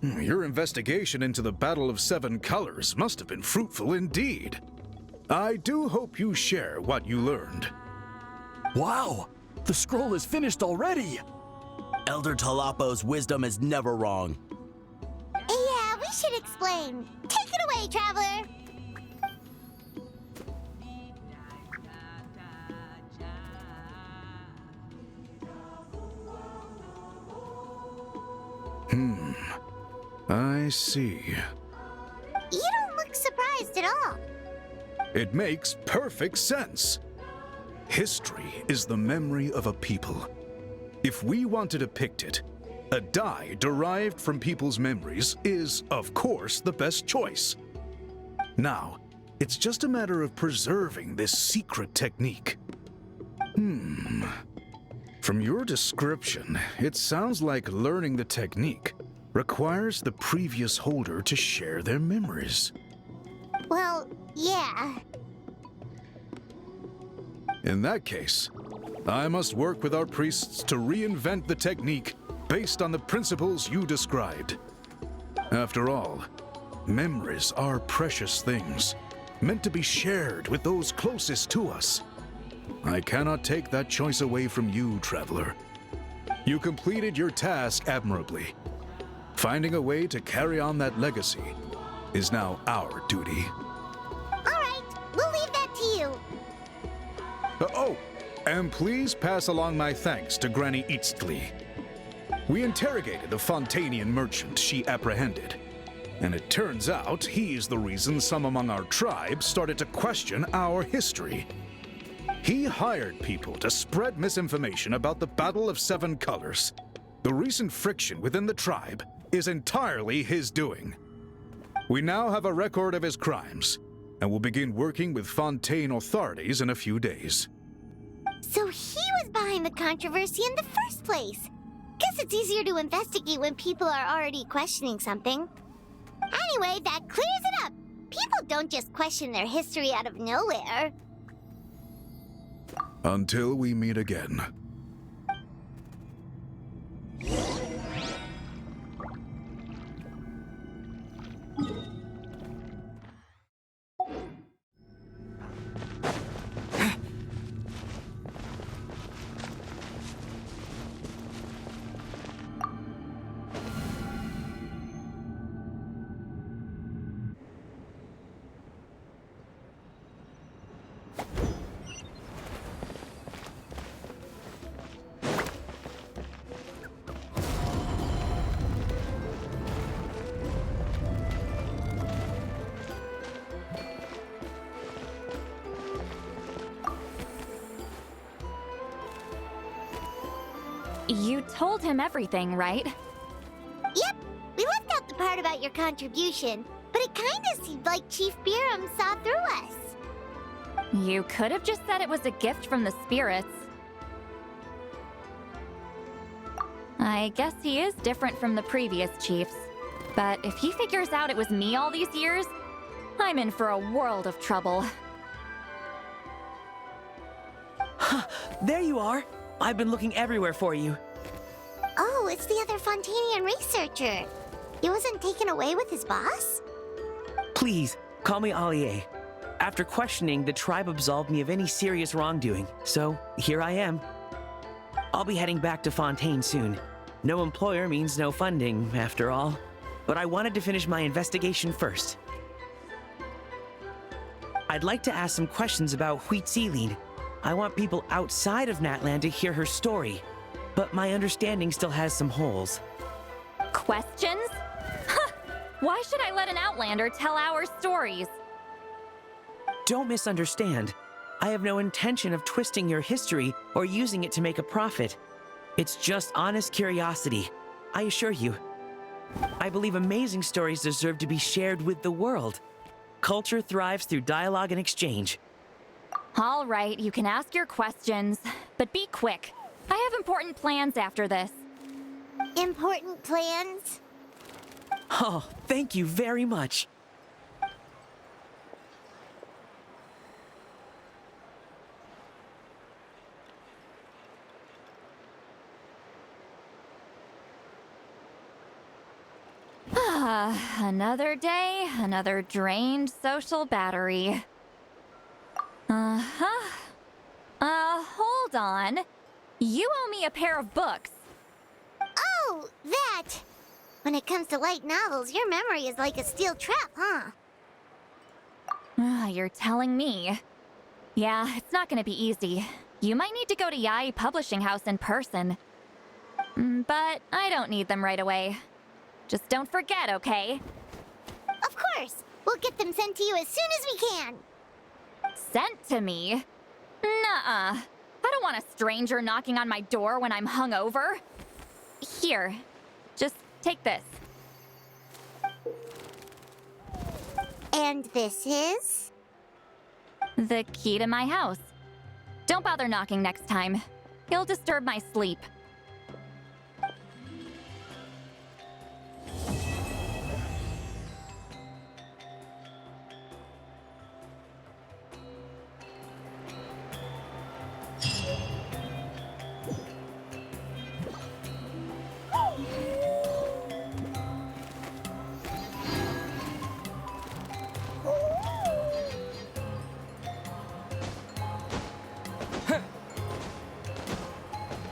Your investigation into the Battle of Seven Colors must have been fruitful indeed. I do hope you share what you learned. Wow! The scroll is finished already! Elder Talapo's wisdom is never wrong. Yeah, we should explain. Take it away, Traveler! I see. You don't look surprised at all. It makes perfect sense. History is the memory of a people. If we want to depict it, a die derived from people's memories is, of course, the best choice. Now, it's just a matter of preserving this secret technique. From your description, it sounds like learning the technique requires the previous holder to share their memories. Well, yeah. In that case, I must work with our priests to reinvent the technique based on the principles you described. After all, memories are precious things, meant to be shared with those closest to us. I cannot take that choice away from you, Traveler. You completed your task admirably. Finding a way to carry on that legacy is now our duty. All right, we'll leave that to you. Oh, and please pass along my thanks to Granny Citlali. We interrogated the Fontanian merchant she apprehended, and it turns out he's the reason some among our tribe started to question our history. He hired people to spread misinformation about the Battle of Seven Colors. The recent friction within the tribe is entirely his doing. We now have a record of his crimes, and will begin working with Fontaine authorities in a few days. So he was behind the controversy in the first place. Guess it's easier to investigate when people are already questioning something. Anyway, that clears it up. People don't just question their history out of nowhere. Until we meet again. You told him everything, right? Yep, we left out the part about your contribution, but it kinda seemed like Chief Biram saw through us. You could have just said it was a gift from the spirits. I guess he is different from the previous chiefs. But if he figures out it was me all these years, I'm in for a world of trouble. There you are! I've been looking everywhere for you. Oh, it's the other Fontanian researcher. He wasn't taken away with his boss? Please, call me Allier. After questioning, the tribe absolved me of any serious wrongdoing, so here I am. I'll be heading back to Fontaine soon. No employer means no funding, after all. But I wanted to finish my investigation first. I'd like to ask some questions about Citlali. I want people outside of Natlan to hear her story, but my understanding still has some holes. Questions? Huh! Why should I let an Outlander tell our stories? Don't misunderstand. I have no intention of twisting your history or using it to make a profit. It's just honest curiosity, I assure you. I believe amazing stories deserve to be shared with the world. Culture thrives through dialogue and exchange. All right, you can ask your questions, but be quick. I have important plans after this. Important plans? Oh, thank you very much. Another day, another drained social battery. Hold on. You owe me a pair of books. Oh, that! When it comes to light novels, your memory is like a steel trap, huh? You're telling me. Yeah, it's not gonna be easy. You might need to go to Yai Publishing House in person. But I don't need them right away. Just don't forget, okay? Of course! We'll get them sent to you as soon as we can! Sent to me? Nuh-uh. I don't want a stranger knocking on my door when I'm hungover. Here, just take this. And this is? The key to my house. Don't bother knocking next time. You'll disturb my sleep.